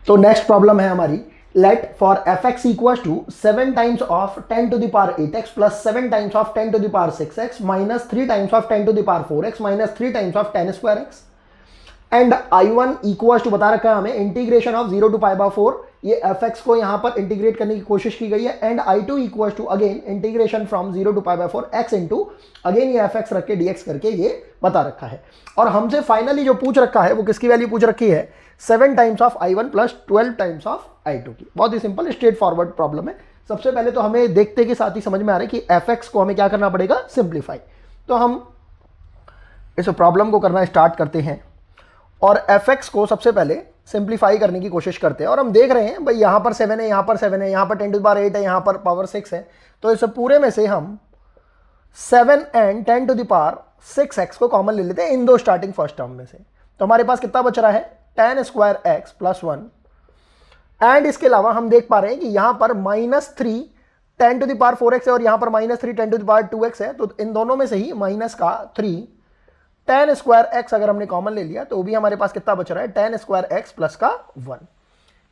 तो next problem है हमारी, let for f x equal to 7 times of 10 to the power 8x plus 7 times of 10 to the power 6x minus 3 times of 10 to the power 4x minus 3 times of 10 square x and I1 equal to बता रखा है हमें integration of 0 to pi by 4, ये fx को यहां पर integrate करने की कोशिश की गई है and I2 equal to again integration from 0 to pi by 4 x into again ये fx रख के dx करके ये बता रखा है। और हमसे फाइनली जो पूछ रखा है वो किसकी वैल्यू पूछ रखी है, 7 times of I1 plus 12 times of I2 की। बहुत ही सिंपल स्ट्रेट फॉरवर्ड प्रॉब्लम है। सबसे पहले तो हमें देखते के साथ ही समझ में आ रहा है कि fx को हमें क्या करना पड़ेगा, सिंप्लीफाई। तो हम इस प्रॉब्लम को करना स्टार्ट करते हैं और fx को सबसे पहले सिंप्लीफाई करने की कोशिश करते हैं। और हम देख रहे हैं भाई यहाँ पर 7 है, यहाँ पर 7 है, यहाँ पर 10 टू द पावर 8 है, यहाँ पर पावर 6 है। तो इस पूरे में से हम 7 and 10 to the power 6x को कॉमन ले लेते हैं इन दो स्टार्टिंग फर्स्ट टर्म में से। तो हमारे पास कितना बच रहा है, 10 स्क्वायर एक्स प्लस 1 एंड इसके अलावा हम देख पा रहे हैं कि यहाँ पर -3 10 टू द पावर 4x है और यहाँ पर -3 10 टू द पावर 2x है। तो इन दोनों में से ही माइनस का 3 10 स्क्वायर एक्स अगर हमने कॉमन ले लिया तो भी हमारे पास कितना बच रहा है, 10 स्क्वायर एक्स प्लस का 1।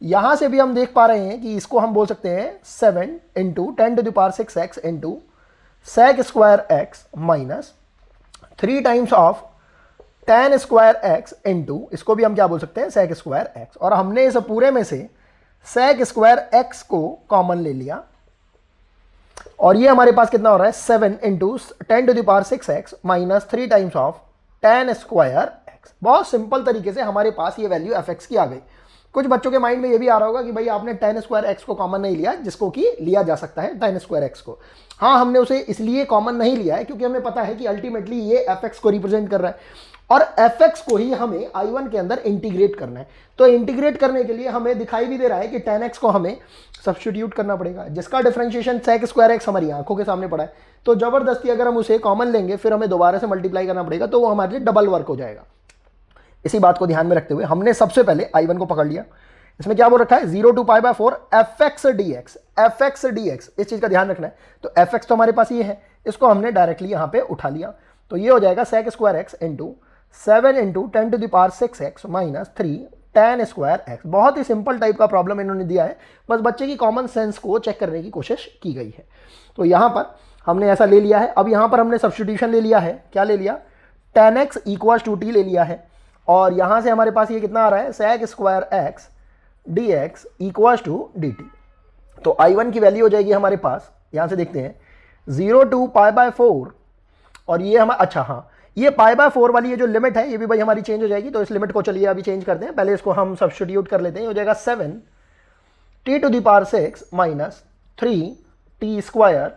यहां से भी हम देख पा रहे हैं कि इसको हम बोल सकते हैं 7 into 10 to the power 6x into sec square x minus 3 times of 10 square x into इसको भी हम क्या बोल सकते हैं, सेक स्क्वायर एक्स। और हमने इस पूरे में से सेक स्क्वायर एक्स को कॉमन ले लिया और ये हमारे पास कितना हो रहा है, 7 into 10 to the power 6x minus 3 times of 10 square x. बहुत सिंपल तरीके से हमारे पास ये वैल्यू एफ एक्स की आ गई। कुछ बच्चों के माइंड में ये भी आ रहा होगा कि भाई आपने 10 स्क्वायर एक्स को कॉमन नहीं लिया, जिसको कि लिया जा सकता है 10 स्क्वायर एक्स को। हाँ, हमने उसे इसलिए कॉमन नहीं लिया है क्योंकि हमें पता है कि अल्टीमेटली ये एफ एक्स को रिप्रेजेंट कर रहा है और एफ एक्स को ही हमें I1 के अंदर इंटीग्रेट करना है। तो इंटीग्रेट करने के लिए हमें दिखाई भी दे रहा है कि 10x को हमें सब्स्टिट्यूट करना पड़ेगा, जिसका डिफरेंशिएशन सेक स्क्वायर एक्स हमारी आंखों के सामने पड़ा है। तो जबरदस्ती अगर हम उसे कॉमन लेंगे फिर हमें दोबारा से मल्टीप्लाई करना पड़ेगा, तो वो हमारे लिए डबल वर्क हो जाएगा। इसी बात को ध्यान में रखते हुए हमने सबसे पहले I1 को पकड़ लिया। इसमें क्या बोल रखा है, 0 to pi by 4 fx dx, इस चीज का ध्यान रखना है। तो fx तो हमारे पास ये है, इसको हमने डायरेक्टली यहाँ पे उठा लिया। तो ये हो जाएगा sec square x into 7 into 10 to the power 6x minus 3 10 square x. बहुत ही सिंपल टाइप का प्रॉब्लम इन्होंने दिया है, बस बच्चे की कॉमन सेंस को चेक करने की कोशिश की गई है। तो यहाँ पर हमने ऐसा ले लिया है। अब यहाँ पर हमने सब्स्टिट्यूशन ले लिया है, क्या ले लिया, 10x इक्वल टू t ले लिया है और यहाँ से हमारे पास ये कितना आ रहा है, sec square x dx equal to dt। तो I1 की वैल्यू हो जाएगी हमारे पास, यहाँ से देखते हैं 0 टू पाई बाय 4 और ये हमारा, अच्छा हाँ, ये पाई बाय 4 वाली ये जो लिमिट है ये भी भाई हमारी चेंज हो जाएगी। तो इस लिमिट को चलिए अभी चेंज करते हैं, पहले इसको हम सब्स्टिट्यूट कर लेते हैं। हो जाएगा 7 t to the power 6 minus 3 t square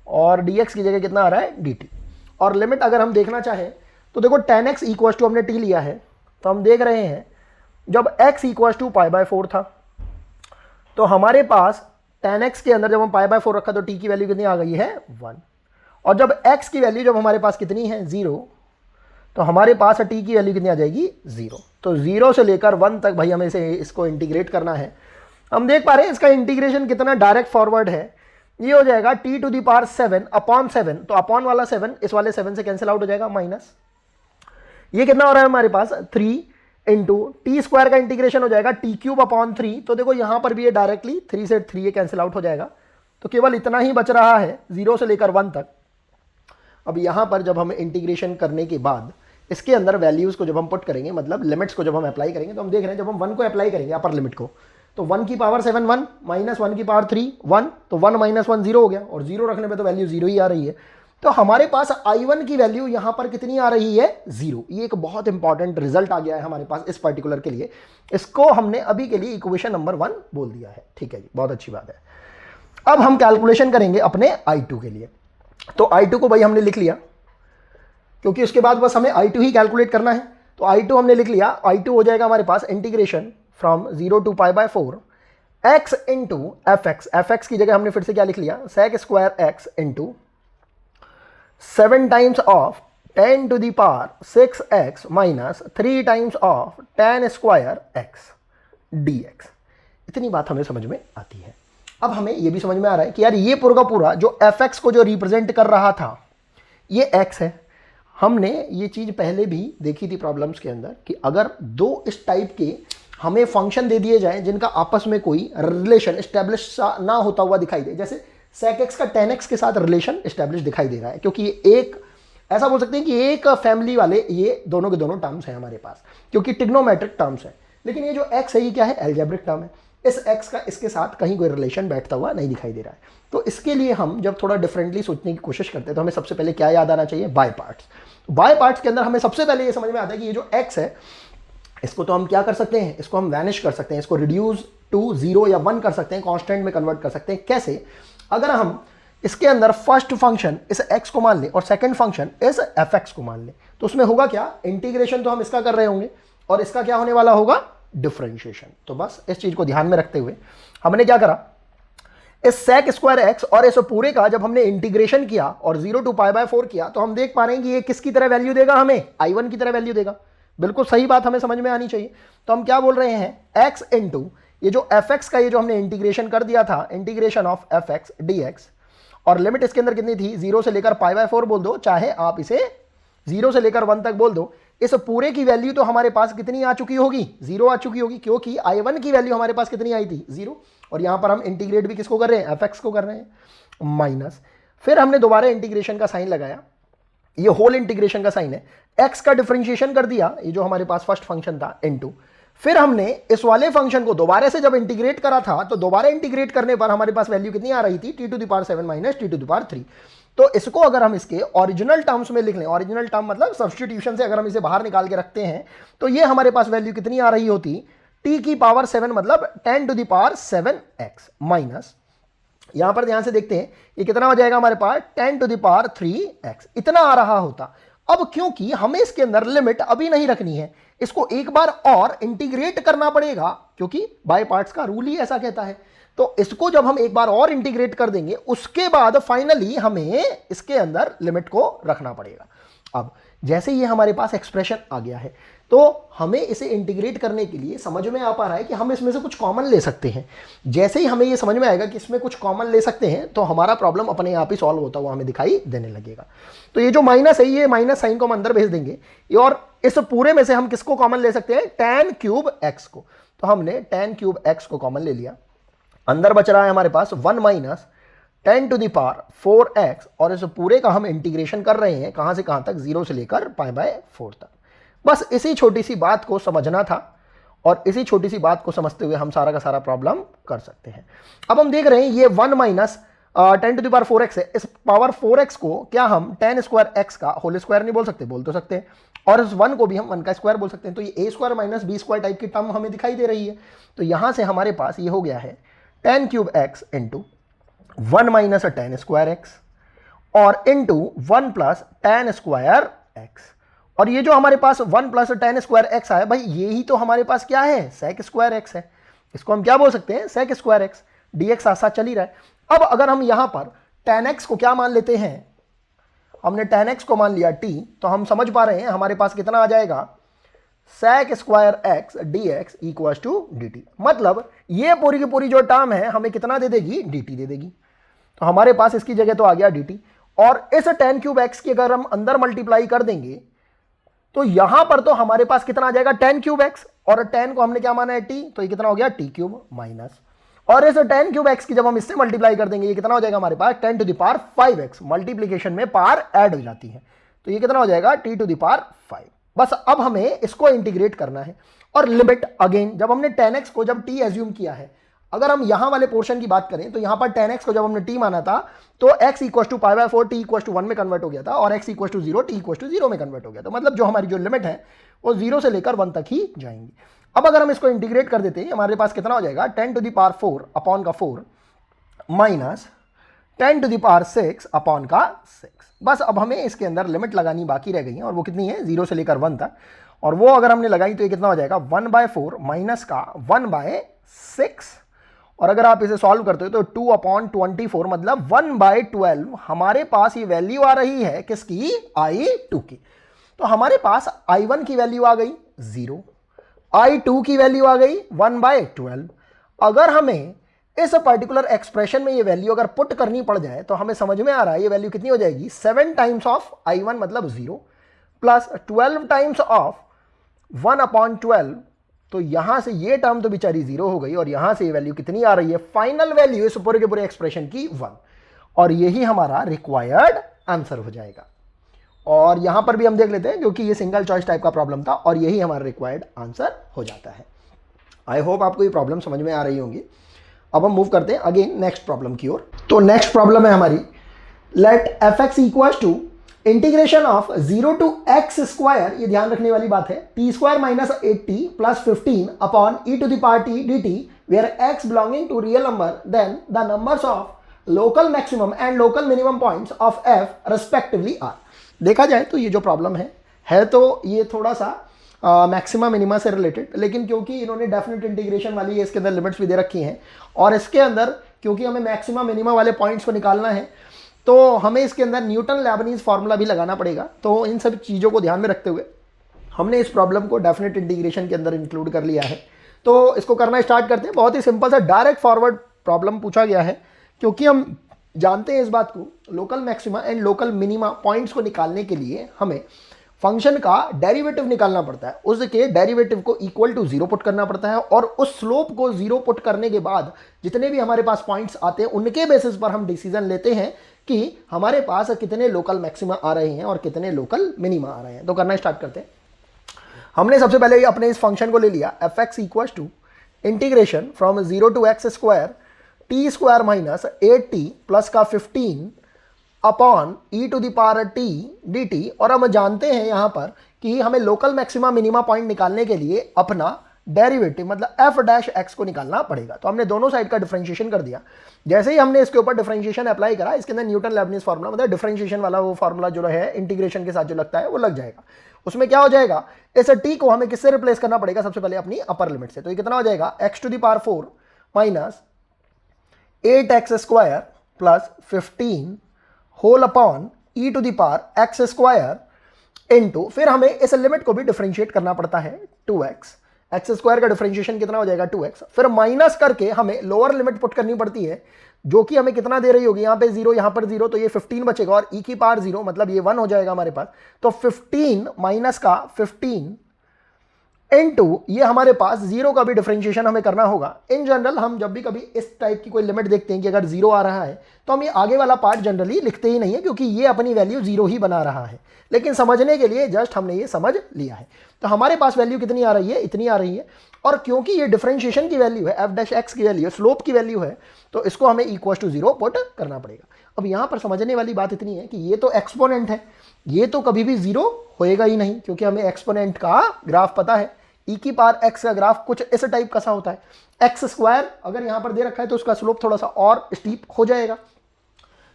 और dx की जगह कितना आ रहा है, dt। और लिमिट अगर हम देखना चाहें तो देखो 10x इक्वल टू हमने t लिया है, तो हम देख रहे हैं जब x equal to pi by 4 था तो हमारे पास 10x के अंदर जब हम पाई बाय 4 रखा तो t की वैल्यू कितनी आ गई है, 1। और जब x की वैल्यू जब हमारे पास कितनी है, 0, तो हमारे पास t की वैल्यू कितनी आ जाएगी, 0। तो 0 से लेकर 1 तक भाई हमें इसको इंटीग्रेट करना है। हम देख पा रहे हैं इसका इंटीग्रेशन कितना डायरेक्ट फॉरवर्ड है। ये हो जाएगा t to the power 7 upon 7, तो अपॉन वाला 7 इस वाले 7 से कैंसिल आउट हो जाएगा, माइनस ये कितना हो रहा है हमारे पास, 3 इंटू टी स्क्वायर का इंटीग्रेशन हो जाएगा टी क्यूब अपॉन 3। तो देखो यहां पर भी ये डायरेक्टली 3 से 3 ये कैंसिल आउट हो जाएगा, तो केवल इतना ही बच रहा है 0 से लेकर 1 तक। अब यहां पर जब हम इंटीग्रेशन करने के बाद इसके अंदर वैल्यूज को जब हम पुट करेंगे, मतलब लिमिट्स को जब हम अप्लाई करेंगे, तो हम देख रहे हैं जब हम 1 को अप्लाई करेंगे अपर लिमिट को, तो 1 की पावर 7 1 माइनस 1 की पावर 3 1, तो 1 माइनस 1 0 हो गया और 0 रखने पे तो वैल्यू 0 ही आ रही है। तो हमारे पास I1 की वैल्यू यहां पर कितनी आ रही है, 0। ये एक बहुत इंपॉर्टेंट रिजल्ट आ गया है हमारे पास इस पर्टिकुलर के लिए। इसको हमने अभी के लिए इक्वेशन नंबर 1 बोल दिया है, ठीक है जी, बहुत अच्छी बात है। अब हम कैलकुलेशन करेंगे अपने I2 के लिए। तो I2 को भाई हमने लिख लिया, क्योंकि उसके बाद बस हमें I2 ही कैलकुलेट करना है। तो I2 हमने लिख लिया, I2 हो जाएगा हमारे पास integration from 0 to pi by 4 x into F X की जगह हमने फिर से क्या लिख लिया, sec square x into 7 times of 10 to the power 6x minus 3 times of 10 square x dx। इतनी बात हमें समझ में आती है। अब हमें यह भी समझ में आ रहा है कि यार ये पूरा पूरा जो fx को जो रिप्रेजेंट कर रहा था ये x है। हमने ये चीज पहले भी देखी थी प्रॉब्लम्स के अंदर कि अगर दो इस टाइप के हमें फंक्शन दे दिए जाएं जिनका आपस में कोई रिलेशन स्टैब्लिश ना होता हुआ दिखाई दे, जैसे sec x का tan x के साथ रिलेशन स्टैब्लिश दिखाई दे रहा है, क्योंकि ये एक ऐसा बोल सकते हैं कि एक फैमिली वाले ये दोनों के दोनों टर्म्स हैं हमारे पास, क्योंकि ट्रिग्नोमेट्रिक टर्म्स है। लेकिन ये जो x है ये क्या है, एल्जेब्रिक टर्म है। इस x का इसके साथ कहीं कोई रिलेशन बैठता हुआ नहीं दिखाई दे रहा है। तो इसके लिए हम जब थोड़ा डिफरेंटली सोचने की कोशिश करते हैं तो हमें सबसे पहले क्या याद आना चाहिए, बाय पार्ट्स। बाय पार्ट्स के अंदर हमें सबसे पहले ये समझ में आता है कि ये जो x है इसको तो हम क्या कर सकते हैं, इसको हम वैनिश कर सकते हैं, इसको रिड्यूस टू 0 या 1 कर सकते हैं, कांस्टेंट में कन्वर्ट कर सकते हैं। कैसे, अगर हम इसके अंदर फर्स्ट फंक्शन इस x को मान ले और सेकंड फंक्शन इस fx को मान ले, तो उसमें होगा क्या, इंटीग्रेशन तो हम इसका कर रहे होंगे और इसका क्या होने वाला होगा, डिफरेंशिएशन। तो बस इस चीज को ध्यान में रखते हुए हमने क्या करा, इस sec स्क्वायर x और इस पूरे का जब हमने इंटीग्रेशन किया और 0 to π/4 किया तो हम देख पा रहे हैं कि ये किसकी तरह वैल्यू देगा, हमें I1 की तरह वैल्यू देगा। बिल्कुल सही बात हमें समझ में आनी चाहिए। तो हम क्या बोल रहे हैं, x इंटू ये जो fx का ये जो हमने इंटीग्रेशन कर दिया था, इंटीग्रेशन ऑफ fx dx, और लिमिट इसके अंदर कितनी थी, 0 से लेकर π/4 बोल दो, चाहे आप इसे 0 से लेकर 1 तक बोल दो। इस पूरे की वैल्यू तो हमारे पास कितनी आ चुकी होगी, 0 आ चुकी होगी, क्योंकि I1 की वैल्यू हमारे पास कितनी आई थी, 0। और यहां पर हम इंटीग्रेट भी किसको कर रहे हैं, fx को कर रहे हैं, माइनस। फिर हमने दोबारा इंटीग्रेशन का साइन लगाया, ये होल इंटीग्रेशन का साइन है, x का डिफरेंशिएशन कर दिया, ये जो हमारे पास फर्स्ट फंक्शन था, इनटू। फिर हमने इस वाले फंक्शन को दोबारा से जब इंटीग्रेट करा था तो दोबारा इंटीग्रेट करने पर हमारे पास वैल्यू कितनी आ रही थी, t⁻7 माइनस t⁻3। तो इसको अगर हम इसके ओरिजिनल टर्म्स में लिख लें, ओरिजिनल टर्म मतलब सब्स्टिट्यूशन से अगर हम इसे बाहर निकाल के रखते हैं तो ये हमारे पास वैल्यू कितनी आ रही होती, t⁻7 मतलब 10⁻7x माइनस, यहां पर ध्यान से देखते हैं ये कितना हो जाएगा हमारे पास, 10⁻3x इतना आ रहा होता। अब क्योंकि हमें इसके अंदर लिमिट अभी नहीं रखनी है, इसको एक बार और इंटीग्रेट करना पड़ेगा, क्योंकि बाय पार्ट्स का रूल ही ऐसा कहता है। तो इसको जब हम एक बार और इंटीग्रेट कर देंगे उसके बाद फाइनली हमें इसके अंदर लिमिट को रखना पड़ेगा। अब जैसे ये हमारे पास एक्सप्रेशन आ गया है तो हमें इसे इंटीग्रेट करने के लिए समझ में आ पा रहा है कि हम इसमें से कुछ कॉमन ले सकते हैं। जैसे ही हमें ये समझ में आएगा कि इसमें कुछ कॉमन ले सकते हैं तो हमारा प्रॉब्लम अपने आप ही सॉल्व होता हुआ हमें दिखाई देने लगेगा। तो ये जो माइनस है, ये माइनस साइन को हम अंदर भेज देंगे, और इस पूरे में से हम किसको कॉमन ले सकते हैं, tan क्यूब x को। तो हमने tan क्यूब x को कॉमन ले लिया, अंदर बच रहा है हमारे पास 1 माइनस 10⁻4x, और इस पूरे का हम इंटीग्रेशन कर रहे हैं कहां से कहां तक, 0 से लेकर π/4 तक। बस इसी छोटी सी बात को समझना था और इसी छोटी सी बात को समझते हुए हम सारा का सारा प्रॉब्लम कर सकते हैं। अब हम देख रहे हैं ये 1 माइनस 10⁻4x है, इस पावर 4x को क्या हम tan स्क्वायर x का होल स्क्वायर नहीं बोल सकते, बोल तो सकते हैं, और इस 1 को भी हम 1 का स्क्वायर बोल सकते हैं। तो ये a square minus b square type की टर्म हमें दिखाई दे रही है। तो यहां से हमारे पास ये हो गया है tan cube x into 1 minus tan square x और into 1 plus tan square x। और ये जो हमारे पास 1 प्लस tan स्क्वायर x आया, भाई ये ही तो हमारे पास क्या है, sec स्क्वायर x है। इसको हम क्या बोल सकते हैं, sec स्क्वायर x, dx साथ साथ चल ही रहा है। अब अगर हम यहां पर tan x को क्या मान लेते हैं, हमने tan x को मान लिया t, तो हम समझ पा रहे हैं हमारे पास कितना आ जाएगा, sec square x dx equal to dt। मतलब ये पूरी की पूरी जो टर्म है हमें कितना दे देगी, dt दे देगी। तो हमारे पास इसकी जगह तो आ गया dt, और इस tan क्यूब x की अगर हम अंदर मल्टीप्लाई कर देंगे तो यहां पर तो हमारे पास कितना आ जाएगा, tan क्यूब x, और tan को हमने क्या माना है, t, तो ये कितना हो गया t क्यूब माइनस, और इस tan क्यूब x की जब हम इससे मल्टीप्लाई कर देंगे ये कितना हो जाएगा हमारे पास, 10⁵x, मल्टीप्लिकेशन में पावर ऐड हो जाती है, तो ये कितना हो जाएगा t⁵5। बस अब हमें इसको इंटीग्रेट करना है, और लिमिट अगेन जब हमने tan x को जब t एज्यूम किया है, अगर हम यहां वाले पोर्शन की बात करें तो यहां पर tan x को जब हमने t माना था तो x equal to π/4 t equal to 1 में कन्वर्ट हो गया था, और x equal to 0 t equal to 0 में कन्वर्ट हो गया था। मतलब जो हमारी जो लिमिट है वो 0 से लेकर 1 तक ही जाएंगी। अब अगर हम इसको इंटीग्रेट कर देते हैं हमारे पास कितना हो जाएगा, 10⁴ अपॉन का 4 माइनस 10⁶ अपॉन का 6। बस अब हमें इसके अंदर लिमिट लगानी बाकी रह गई है, और वो कितनी है, 0 से लेकर 1 तक, और वो अगर हमने लगाई तो ये कितना हो जाएगा, 1/4 माइनस का 1/6, और अगर आप इसे सॉल्व करते हो तो 2/24 मतलब 1/12 हमारे पास ये वैल्यू आ रही है किसकी, I2 की। तो हमारे पास I1 की वैल्यू आ गई 0, I2 की वैल्यू आ गई 1/12। अगर हमें इस पर्टिकुलर एक्सप्रेशन में ये वैल्यू अगर पुट करनी पड़ जाए तो हमें समझ में आ रहा है ये वैल्यू कितनी हो जाएगी, 7 टाइम्स ऑफ I1 मतलब 0 प्लस 12 टाइम्स ऑफ 1/12 तो यहां से ये टर्म तो बेचारी 0 हो गई और यहां से ये वैल्यू कितनी आ रही है, फाइनल वैल्यू इस पूरे के पूरे एक्सप्रेशन की 1, और यही हमारा रिक्वायर्ड आंसर हो जाएगा। और यहां पर भी हम देख लेते हैं क्योंकि ये सिंगल चॉइस टाइप का प्रॉब्लम था और यही हमारा रिक्वायर्ड आंसर हो जाता है। आई होप आपको ये प्रॉब्लम समझ में आ रही होंगी। अब हम मूव करते हैं अगेन नेक्स्ट प्रॉब्लम की ओर। तो नेक्स्ट प्रॉब्लम है हमारी, let f x equals to integration of 0 to x square, ये ध्यान रखने वाली बात है, t square minus 8t plus 15 upon e to the power t d t, where x belonging to real number, then the numbers of local maximum and local minimum points of f respectively are. देखा जाए तो ये जो problem है तो ये थोड़ा सा मैक्सिमा मिनिमा से रिलेटेड, लेकिन क्योंकि इन्होंने डेफिनेट इंटीग्रेशन वाली है, इसके अंदर लिमिट्स भी दे रखी हैं और इसके अंदर क्योंकि हमें मैक्सिमा मिनिमा वाले पॉइंट्स को निकालना है तो हमें इसके अंदर न्यूटन लेबनीज फार्मूला भी लगाना पड़ेगा। तो इन सब चीज़ों को ध्यान में रखते हुए हमने इस प्रॉब्लम को डेफिनेट इंटीग्रेशन के अंदर इंक्लूड कर लिया है। तो इसको करना स्टार्ट करते हैं। बहुत ही सिंपल सा डायरेक्ट फॉरवर्ड प्रॉब्लम पूछा गया है क्योंकि हम जानते हैं इस बात को, local maxima and local minima points को निकालने के लिए हमें फंक्शन का डेरिवेटिव निकालना पड़ता है, उसके डेरिवेटिव को इक्वल टू 0 पुट करना पड़ता है और उस स्लोप को 0 पुट करने के बाद जितने भी हमारे पास पॉइंट्स आते हैं उनके बेसिस पर हम डिसीजन लेते हैं कि हमारे पास कितने लोकल मैक्सिमा आ रहे हैं और कितने लोकल मिनिमा आ रहे हैं। तो करना स्टार्ट करते हैं। हमने सबसे पहले अपने इस फंक्शन को ले लिया f x equals to integration from 0 to x square t square minus 8t plus का 15 upon e to the power t d t, और हम जानते हैं यहां पर कि हमें लोकल मैक्सिमा मिनिमा पॉइंट निकालने के लिए अपना डेरिवेटिव मतलब एफ डैश एक्स को निकालना पड़ेगा। तो हमने दोनों साइड का डिफरेंशिएशन कर दिया। जैसे ही हमने इसके ऊपर डिफरेंशिएशन अप्लाई करा, इसके अंदर न्यूटन लेबनीज फार्मूला मतलब डिफरेंशिएशन वाला वो फार्मूला जो है इंटीग्रेशन के साथ जो लगता है वो लग जाएगा। उसमें क्या हो जाएगा, इस टी को हमें किससे रिप्लेस करना पड़ेगा, सबसे पहले अपनी अपर लिमिट से। तो ये कितना हो जाएगा, x to the power 4 minus 8x square plus 15 whole upon e to the power x square into, फिर हमें इस लिमिट को भी डिफरेंशिएट करना पड़ता है 2x, एक्स स्क्वायर का डिफरेंशिएशन कितना हो जाएगा 2x, फिर माइनस करके हमें लोअर लिमिट पुट करनी पड़ती है जो कि हमें कितना दे रही होगी, यहाँ पे 0 यहाँ पर 0, तो ये 15 बचेगा और e की पावर 0 मतलब ये 1 हो जाएगा हमारे पास। तो 15 माइनस का 15 इनटू ये हमारे पास 0 का भी डिफरेंशिएशन हमें करना होगा। इन जनरल हम जब भी कभी इस टाइप की कोई लिमिट देखते हैं कि अगर 0 आ रहा है तो हम ये आगे वाला पार्ट जनरली लिखते ही नहीं है क्योंकि ये अपनी वैल्यू 0 ही बना रहा है, लेकिन समझने के लिए जस्ट हमने ये समझ लिया है। तो हमारे पास वैल्यू कितनी आ रही है, इतनी आ रही है, और क्योंकि ये डिफरेंशिएशन की वैल्यू है, एफ डैश एक्स की वैल्यू है, स्लोप की वैल्यू है, तो इसको हमें इक्वल टू 0 पुट करना पड़ेगा। अब यहाँ पर समझने वाली बात इतनी है कि ये तो एक्सपोनेंट है, ये तो कभी भी 0 होएगा ही नहीं क्योंकि हमें एक्सपोनेंट का ग्राफ पता है। ई की पावर एक्स का ग्राफ कुछ इस टाइप का सा होता है, एक्स स्क्वायर अगर यहां पर दे रखा है तो उसका स्लोप थोड़ा सा और स्टीप हो जाएगा।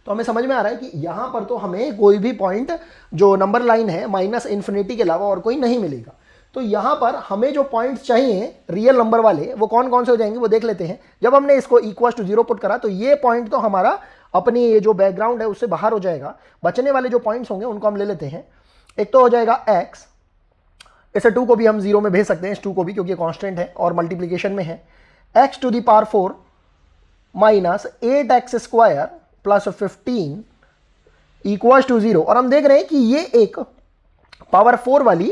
तो हमें समझ में आ रहा है कि यहां पर तो हमें कोई भी पॉइंट जो नंबर लाइन है माइनस इन्फिनिटी के अलावा और कोई नहीं मिलेगा। तो यहां पर हमें जो पॉइंट्स चाहिए रियल नंबर वाले वो कौन कौन से हो जाएंगे वो देख लेते हैं। जब हमने इसको इक्वल टू 0 पुट करा तो ये पॉइंट तो हमारा अपनी ये जो बैकग्राउंड है उससे बाहर हो जाएगा। बचने वाले जो पॉइंट्स होंगे उनको हम ले लेते हैं। एक तो हो जाएगा एक्स, इसे 2 को भी हम 0 में भेज सकते हैं, इस 2 को भी क्योंकि ये कांस्टेंट है और मल्टीप्लिकेशन में है। x to the power 4 minus 8x square plus 15 equal to 0, और हम देख रहे हैं कि ये एक पावर 4 वाली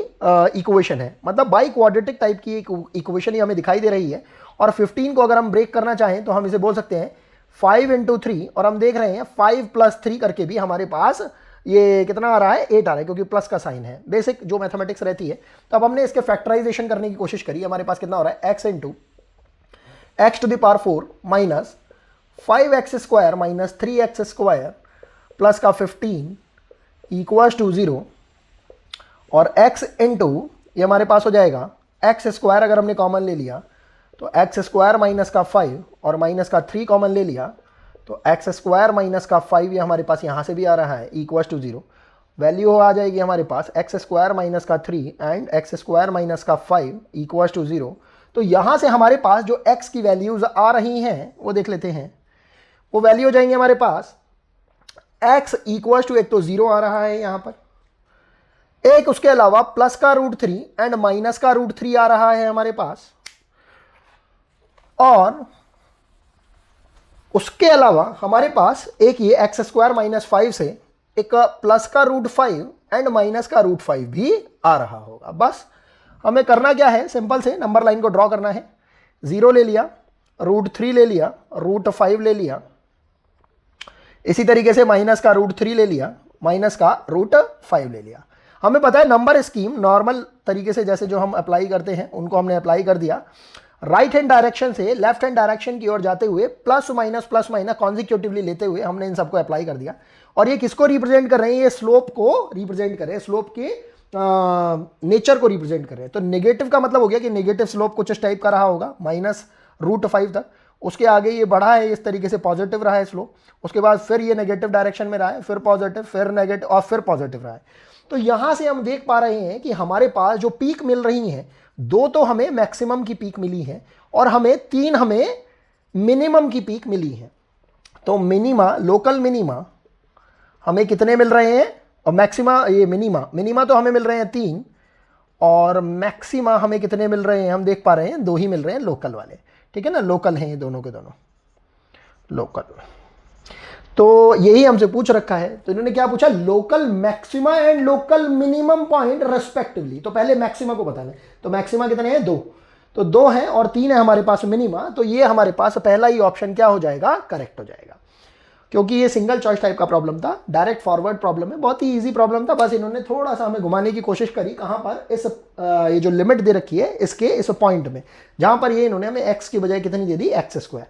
इक्वेशन है, मतलब बाई क्वाड्रेटिक टाइप की एक इक्वेशन ही हमें दिखाई दे रही है। और 15 को अगर हम ब्रेक करना चाहें तो हम इसे बोल सकते हैं 5 इंटू 3, और हम देख रहे हैं 5 प्लस 3 करके भी हमारे पास ये कितना आ रहा है, 8 आ रहा है क्योंकि प्लस का साइन है, बेसिक जो मैथमेटिक्स रहती है। तो अब हमने इसके फैक्टराइजेशन करने की कोशिश करी, हमारे पास कितना हो रहा है, x into x to the power 4 minus 5x square minus 3x square plus का 15 इक्वल्स टू 0, और x इंटू ये हमारे पास हो जाएगा एक्स स्क्वायर, अगर हमने कॉमन ले लिया तो एक्स स्क्वायर माइनस का 5 और माइनस का 3 कॉमन ले लिया तो एक्स स्क्वायर माइनस का 5 ये हमारे पास यहाँ से भी आ रहा है इक्वल टू 0। वैल्यू आ जाएगी हमारे पास एक्स स्क्वायर माइनस का 3 एंड एक्स स्क्वायर माइनस का 5 इक्वल टू 0। तो यहाँ से हमारे पास जो x की वैल्यूज आ रही हैं वो देख लेते हैं। वो वैल्यू हो जाएंगे हमारे पास x इक्वल टू, एक तो 0 आ रहा है यहाँ पर, एक उसके अलावा प्लस का √3 एंड माइनस का √3 आ रहा है हमारे पास, और उसके अलावा हमारे पास एक ये एक्स स्क्वायर माइनस 5 से एक प्लस का √5 एंड माइनस का √5 भी आ रहा होगा। बस हमें करना क्या है, सिंपल से नंबर लाइन को ड्रॉ करना है। 0 ले लिया, √3 ले लिया, √5 ले लिया, इसी तरीके से माइनस का √3 ले लिया, माइनस का √5 ले लिया। हमें पता है नंबर स्कीम नॉर्मल तरीके से जैसे जो हम अप्लाई करते हैं उनको हमने अप्लाई कर दिया। राइट हैंड डायरेक्शन से लेफ्ट हैंड डायरेक्शन की ओर जाते हुए प्लस माइनस कॉन्जिक्यूटिवली लेते हुए हमने इन सबको अप्लाई कर दिया। और ये किसको रिप्रेजेंट कर रहे हैं, ये स्लोप को रिप्रेजेंट कर रहे हैं, स्लोप के नेचर को रिप्रेजेंट कर रहे हैं। तो नेगेटिव का मतलब हो गया कि नेगेटिव स्लोप कुछ इस टाइप का रहा होगा -√5 तक, उसके आगे ये बढ़ा है इस तरीके से, पॉजिटिव रहा है स्लोप, उसके बाद फिर ये नेगेटिव डायरेक्शन में रहा है, फिर पॉजिटिव, फिर नेगेटिव और फिर पॉजिटिव रहा है। तो यहां से हम देख पा रहे हैं कि हमारे पास जो पीक मिल रही हैं, 2 तो हमें मैक्सिमम की पीक मिली है और हमें 3 हमें मिनिमम की पीक मिली है। तो मिनिमा, लोकल मिनिमा हमें कितने मिल रहे हैं, और मैक्सिमा, ये मिनिमा तो हमें मिल रहे हैं 3 और मैक्सिमा हमें कितने मिल रहे हैं, हम देख पा रहे हैं 2 ही मिल रहे हैं लोकल वाले, ठीक है ना, लोकल हैं ये दोनों के दोनों लोकल। तो यही हमसे पूछ रखा है, तो इन्होंने क्या पूछा, local maxima and local minimum point respectively. तो पहले मैक्सिमा को बताना है, तो मैक्सिमा कितने हैं, 2, तो 2 हैं और 3 है हमारे पास मिनिमा। तो ये हमारे पास पहला ही ऑप्शन क्या हो जाएगा, करेक्ट हो जाएगा, क्योंकि ये सिंगल चॉइस टाइप का प्रॉब्लम था, डायरेक्ट फॉरवर्ड प्रॉब्लम है, बहुत ही इजी प्रॉब्लम था। बस इन्होंने थोड़ा सा हमें घुमाने की कोशिश करी, कहाँ पर, इस ये जो लिमिट दे रखी है इसके इस पॉइंट में, जहां पर ये इन्होंने हमें x की बजाय कितनी दे दी, x²।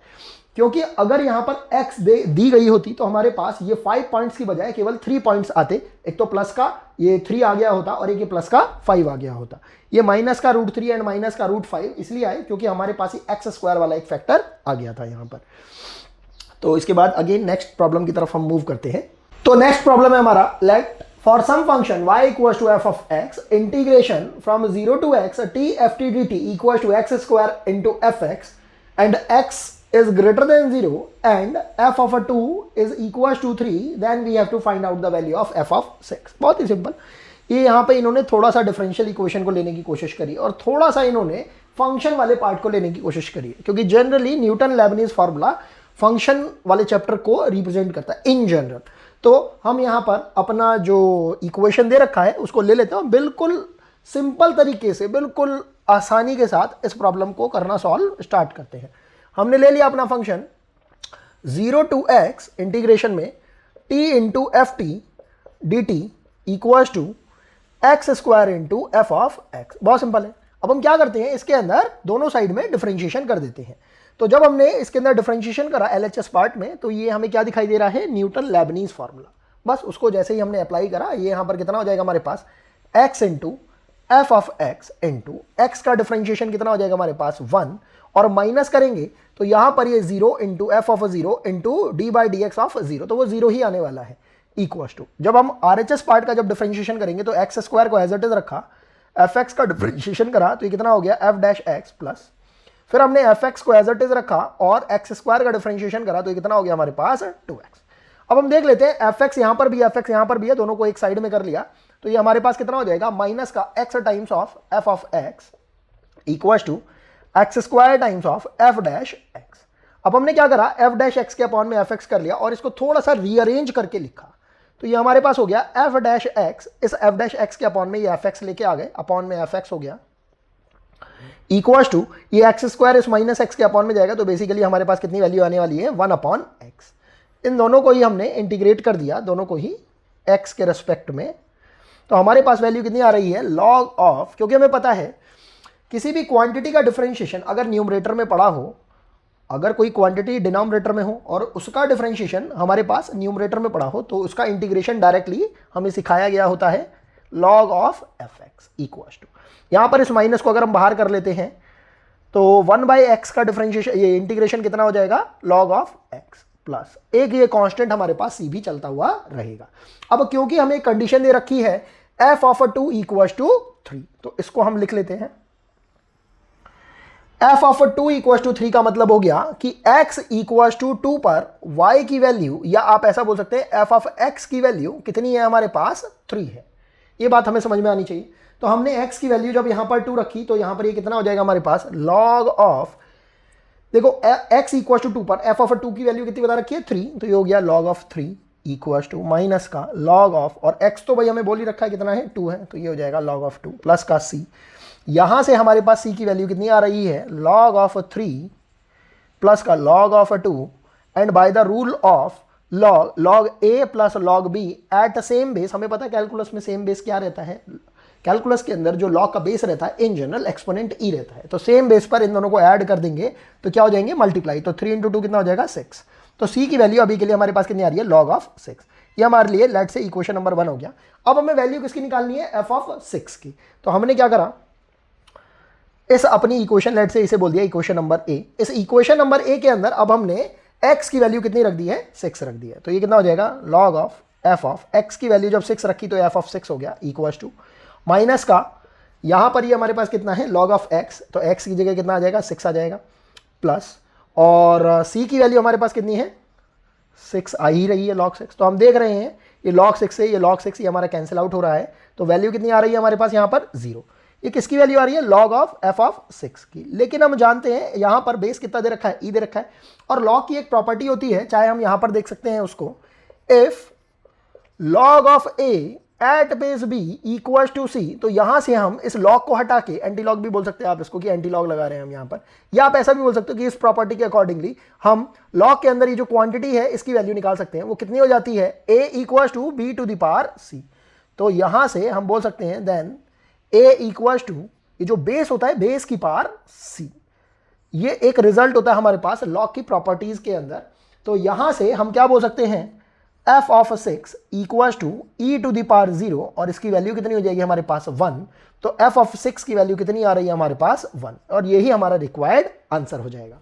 क्योंकि अगर यहां पर x दी गई होती तो हमारे पास ये 5 पॉइंट्स की बजाय केवल 3 पॉइंट्स आते। एक तो प्लस का ये 3 आ गया होता और एक ये प्लस का 5 आ गया होता। ये माइनस का √3 एंड माइनस का √5 इसलिए आए क्योंकि हमारे पास ही x² वाला एक फैक्टर आ गया था यहां पर। तो इसके बाद अगेन नेक्स्ट प्रॉब्लम की तरफ हम मूव करते हैं। तो नेक्स्ट प्रॉब्लम है हमारा, let for some function y = f of x integration from 0 to x t f t dt = x² into fx and x is greater than 0 and f of 2 is equals to 3, then we have to find out the value of f of 6। बहुत ही simple. ये यहाँ पे इन्होंने थोड़ा सा differential equation को लेने की कोशिश करी और थोड़ा सा इन्होंने फंक्शन वाले पार्ट को लेने की कोशिश करी, क्योंकि generally Newton Lebanese formula function वाले चैप्टर को रिप्रेजेंट करता है इन जनरल। तो हम यहाँ पर अपना जो इक्वेशन दे रखा है उसको ले लेते हैं, बिल्कुल सिंपल तरीके से, बिल्कुल आसानी के साथ इस प्रॉब्लम को करना सॉल्व स्टार्ट करते हैं। हमने ले लिया अपना फंक्शन 0 to x इंटीग्रेशन में t into f t d t equals to x² into f of x। बहुत सिंपल है। अब हम क्या करते हैं, इसके अंदर दोनों साइड में डिफरेंशिएशन कर देते हैं। तो जब हमने इसके अंदर डिफरेंशिएशन करा LHS पार्ट में, तो ये हमें क्या दिखाई दे रहा है, न्यूटन लेबनीज फार्मूला। बस उसको जैसे ही हमने अप्लाई करा, ये यहाँ पर कितना हो जाएगा हमारे पास, x into f of x into x का डिफरेंशिएशन कितना हो जाएगा हमारे पास 1, और माइनस करेंगे तो यहां पर ये 0 into f of 0 into dy/dx of 0, तो वो 0 ही आने वाला है, इक्वल्स टू। जब हम RHS पार्ट का जब डिफरेंशिएशन करेंगे तो x² को एज इट इज रखा, fx का डिफरेंशिएशन करा तो ये कितना हो गया f' प्लस, फिर हमने fx को एज इट इज रखा और x² का डिफरेंशिएशन करा तो ये कितना हो गया हमारे पास 2x। अब हम देख लेते हैं, fx यहां पर भी fx यहां पर भी है, दोनों को एक साइड में कर लिया तो ये हमारे पास कितना हो जाएगा, माइनस का x times of f of x equals to x² times of f'(x)। अब हमने क्या करा, f'(x) के अपॉन में fx कर लिया और इसको थोड़ा सा रीअरेंज करके लिखा, तो ये हमारे पास हो गया f'(x), इस f'(x) के अपॉन में ये fx लेके आ गए, अपॉन में fx हो गया इक्वल्स टू ये x² इस माइनस x के अपॉन में जाएगा, तो बेसिकली हमारे पास कितनी वैल्यू आने वाली है, 1/x। इन दोनों को ही हमने इंटीग्रेट कर दिया, दोनों को ही x के रेस्पेक्ट में, तो हमारे पास वैल्यू कितनी आ रही है, लॉग ऑफ, क्योंकि हमें पता है किसी भी क्वांटिटी का डिफरेंशिएशन अगर न्यूमरेटर में पड़ा हो, अगर कोई क्वांटिटी डिनोमिनेटर में हो और उसका डिफरेंशिएशन हमारे पास न्यूमरेटर में पड़ा हो, तो उसका इंटीग्रेशन डायरेक्टली हमें सिखाया गया होता है log of fx equals to, यहाँ पर इस माइनस को अगर हम बाहर कर लेते हैं तो 1/x का डिफरेंशिएशन, ये इंटीग्रेशन कितना हो जाएगा, लॉग ऑफ x प्लस एक ये कांस्टेंट हमारे पास c भी चलता हुआ रहेगा। अब क्योंकि हमें कंडीशन दे रखी है f ऑफ 2 इक्वल्स टू 3, तो इसको हम लिख लेते हैं, f ऑफ 2 इक्वल्स टू 3 का मतलब हो गया कि x इक्वल्स टू 2 पर y की वैल्यू, या आप ऐसा बोल सकते हैं f ऑफ x की वैल्यू कितनी है हमारे पास, 3 है। ये बात हमें समझ में आनी चाहिए। तो हमने x की वैल्यू जब यहां पर 2 रखी तो यहां पर ये कितना हो जाएगा हमारे पास, लॉग ऑफ, देखो x इक्वल टू 2 पर f ऑफ 2 की वैल्यू कितनी बता रखी है, 3, तो ये हो गया log of 3 equal to minus का लॉग ऑफ, और x तो भाई हमें बोल ही रखा है कितना है, 2 है, तो ये हो जाएगा लॉग ऑफ 2 प्लस का c। यहां से हमारे पास c की वैल्यू कितनी आ रही है, log ऑफ 3 प्लस का log of 2 and by the rule of log a plus log b at same base. हमें पता है कैलकुलस में सेम बेस क्या रहता है, कैलकुलस के अंदर जो log का बेस रहता है इन जनरल एक्सपोनेंट e रहता है। तो सेम बेस पर इन दोनों को ऐड कर देंगे तो क्या हो जाएंगे, मल्टीप्लाई। तो 3 × 2 कितना हो जाएगा, 6। तो c की वैल्यू अभी के लिए हमारे पास कितनी आ रही है, log ऑफ 6। ये हमारे लिए लेट से इक्वेशन नंबर 1 हो गया। अब हमें वैल्यू किसकी निकालनी है, f ऑफ 6 की। तो हमने क्या करा, इस अपनी इक्वेशन लेट से इसे बोल दिया इक्वेशन नंबर a। इस इक्वेशन नंबर a के अंदर अब हमने x की वैल्यू कितनी रख दी है, 6 रख दी है। तो ये कितना हो जाएगा, log of f of x की वैल्यू जब 6 रखी तो f ऑफ 6 हो गया इक्वल्स टू माइनस का, यहां पर ये हमारे पास कितना है, log ऑफ x, तो x की जगह कितना आ जाएगा, 6 आ जाएगा, प्लस और c की वैल्यू हमारे पास कितनी है, 6 आ ही रही है, log 6। तो हम देख रहे हैं ये log 6 से ये log 6 ये हमारा कैंसिल आउट हो रहा है। तो वैल्यू कितनी आ रही है हमारे पास यहाँ पर, 0। ये किसकी वैल्यू आ रही है, log ऑफ f ऑफ 6 की। लेकिन हम जानते हैं यहाँ पर बेस कितना दे रखा है, e दे रखा है। और log की एक प्रॉपर्टी होती है, चाहे हम यहाँ पर देख सकते हैं उसको, if log of a at base b equal to c। तो यहां से हम इस log को हटा के, एंटी लॉग भी बोल सकते हैं आप इसको कि एंटी लॉग लगा रहे हैं हम यहाँ पर, या आप ऐसा भी बोल सकते हो कि इस प्रॉपर्टी के अकॉर्डिंगली हम log के अंदर ये जो क्वांटिटी है इसकी वैल्यू निकाल सकते हैं। वो कितनी हो जाती है, a equal to b to the power c। तो यहां से हम बोल सकते हैं देन a इक्वल टू, ये जो बेस होता है बेस की पावर c, ये एक रिजल्ट होता है हमारे पास log की प्रॉपर्टीज के अंदर। तो यहां से हम क्या बोल सकते हैं, f of 6 equal to e to the power 0, और इसकी वैल्यू कितनी हो जाएगी हमारे पास, 1। तो f ऑफ 6 की वैल्यू कितनी आ रही है हमारे पास, 1, और यही हमारा रिक्वायर्ड आंसर हो जाएगा।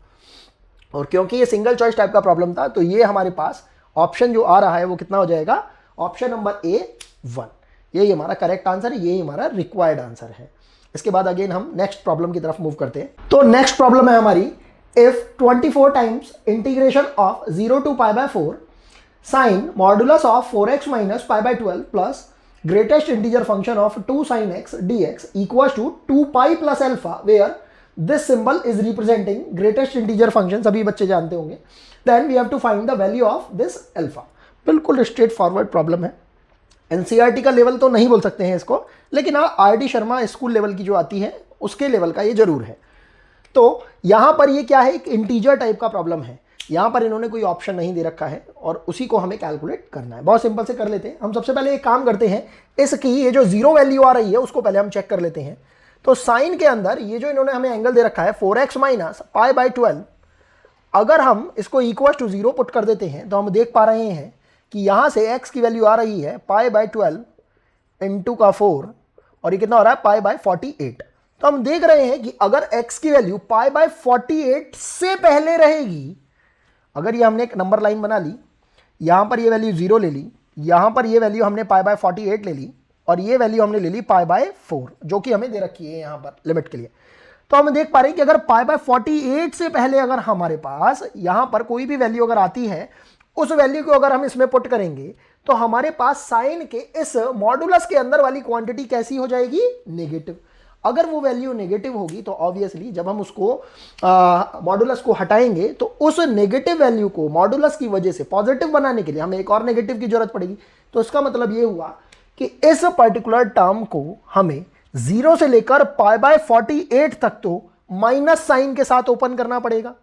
और क्योंकि ये सिंगल चॉइस टाइप का प्रॉब्लम था तो ये हमारे पास ऑप्शन जो आ रहा है वो कितना हो जाएगा, ऑप्शन नंबर ए 1। यही हमारा करेक्ट आंसर है, यही हमारा रिक्वायर्ड आंसर है। इसके बाद अगेन हम नेक्स्ट प्रॉब्लम की तरफ मूव करते हैं। तो नेक्स्ट प्रॉब्लम है हमारी, if 24 times integration of 0 to pi by 4 sine modulus of 4x minus pi by 12 plus greatest integer function of 2 sin x dx equals to 2 pi plus alpha, where this symbol is representing greatest integer function, सभी बच्चे जानते होंगे। Then we have to find the value of this alpha. बिल्कुल straightforward problem है, NCERT का level तो नहीं बोल सकते हैं इसको, लेकिन हाँ आरडी शर्मा स्कूल लेवल की जो आती है उसके लेवल का ये जरूर है। तो यहां पर ये क्या है, एक इंटीजर टाइप का प्रॉब्लम है। यहां पर इन्होंने कोई ऑप्शन नहीं दे रखा है और उसी को हमें कैलकुलेट करना है। बहुत सिंपल से कर लेते हैं हम। सबसे पहले एक काम करते हैं, इसकी ये जो 0 वैल्यू आ रही है उसको पहले हम चेक कर लेते हैं। तो साइन के अंदर ये जो इन्होंने हमें एंगल दे रखा है 4x माइनस पाई बाय 12, अगर हम इसको इक्वल टू 0 पुट कर देते हैं तो हम देख पा रहे हैं कि यहां से x की वैल्यू आ रही है पाई बाय 12 इंटू का 4, और ये कितना हो रहा है, पाई बाय 48। तो हम देख रहे हैं कि अगर x की वैल्यू पाई बाय 48 से पहले रहेगी, अगर ये हमने एक नंबर लाइन बना ली, यहां पर ये वैल्यू 0 ले ली, यहां पर ये वैल्यू हमने पाई बाय 48 ले ली, और ये वैल्यू हमने ले ली पाई बाय 4 जो कि हमें दे रखी है यहां पर लिमिट के लिए। तो हम देख पा रहे हैं कि अगर पाई बाय 48 से पहले अगर हमारे पास यहां पर कोई भी वैल्यू अगर आती है, उस वैल्यू को अगर हम इसमें पुट करेंगे तो हमारे पास साइन के इस मॉडुलस के अंदर वाली क्वांटिटी कैसी हो जाएगी, नेगेटिव। अगर वो वैल्यू नेगेटिव होगी तो ऑब्वियसली जब हम उसको मॉडुलस को हटाएंगे तो उस नेगेटिव वैल्यू को मॉडुलस की वजह से पॉजिटिव बनाने के लिए हमें एक और नेगेटिव की जरूरत पड़ेगी। तो इसका मतलब ये हुआ कि इस पर्टिकुलर टर्म को हमें 0 से लेकर पाई बाय 48 तक तो माइनस साइन के साथ ओपन करना पड़ेगा।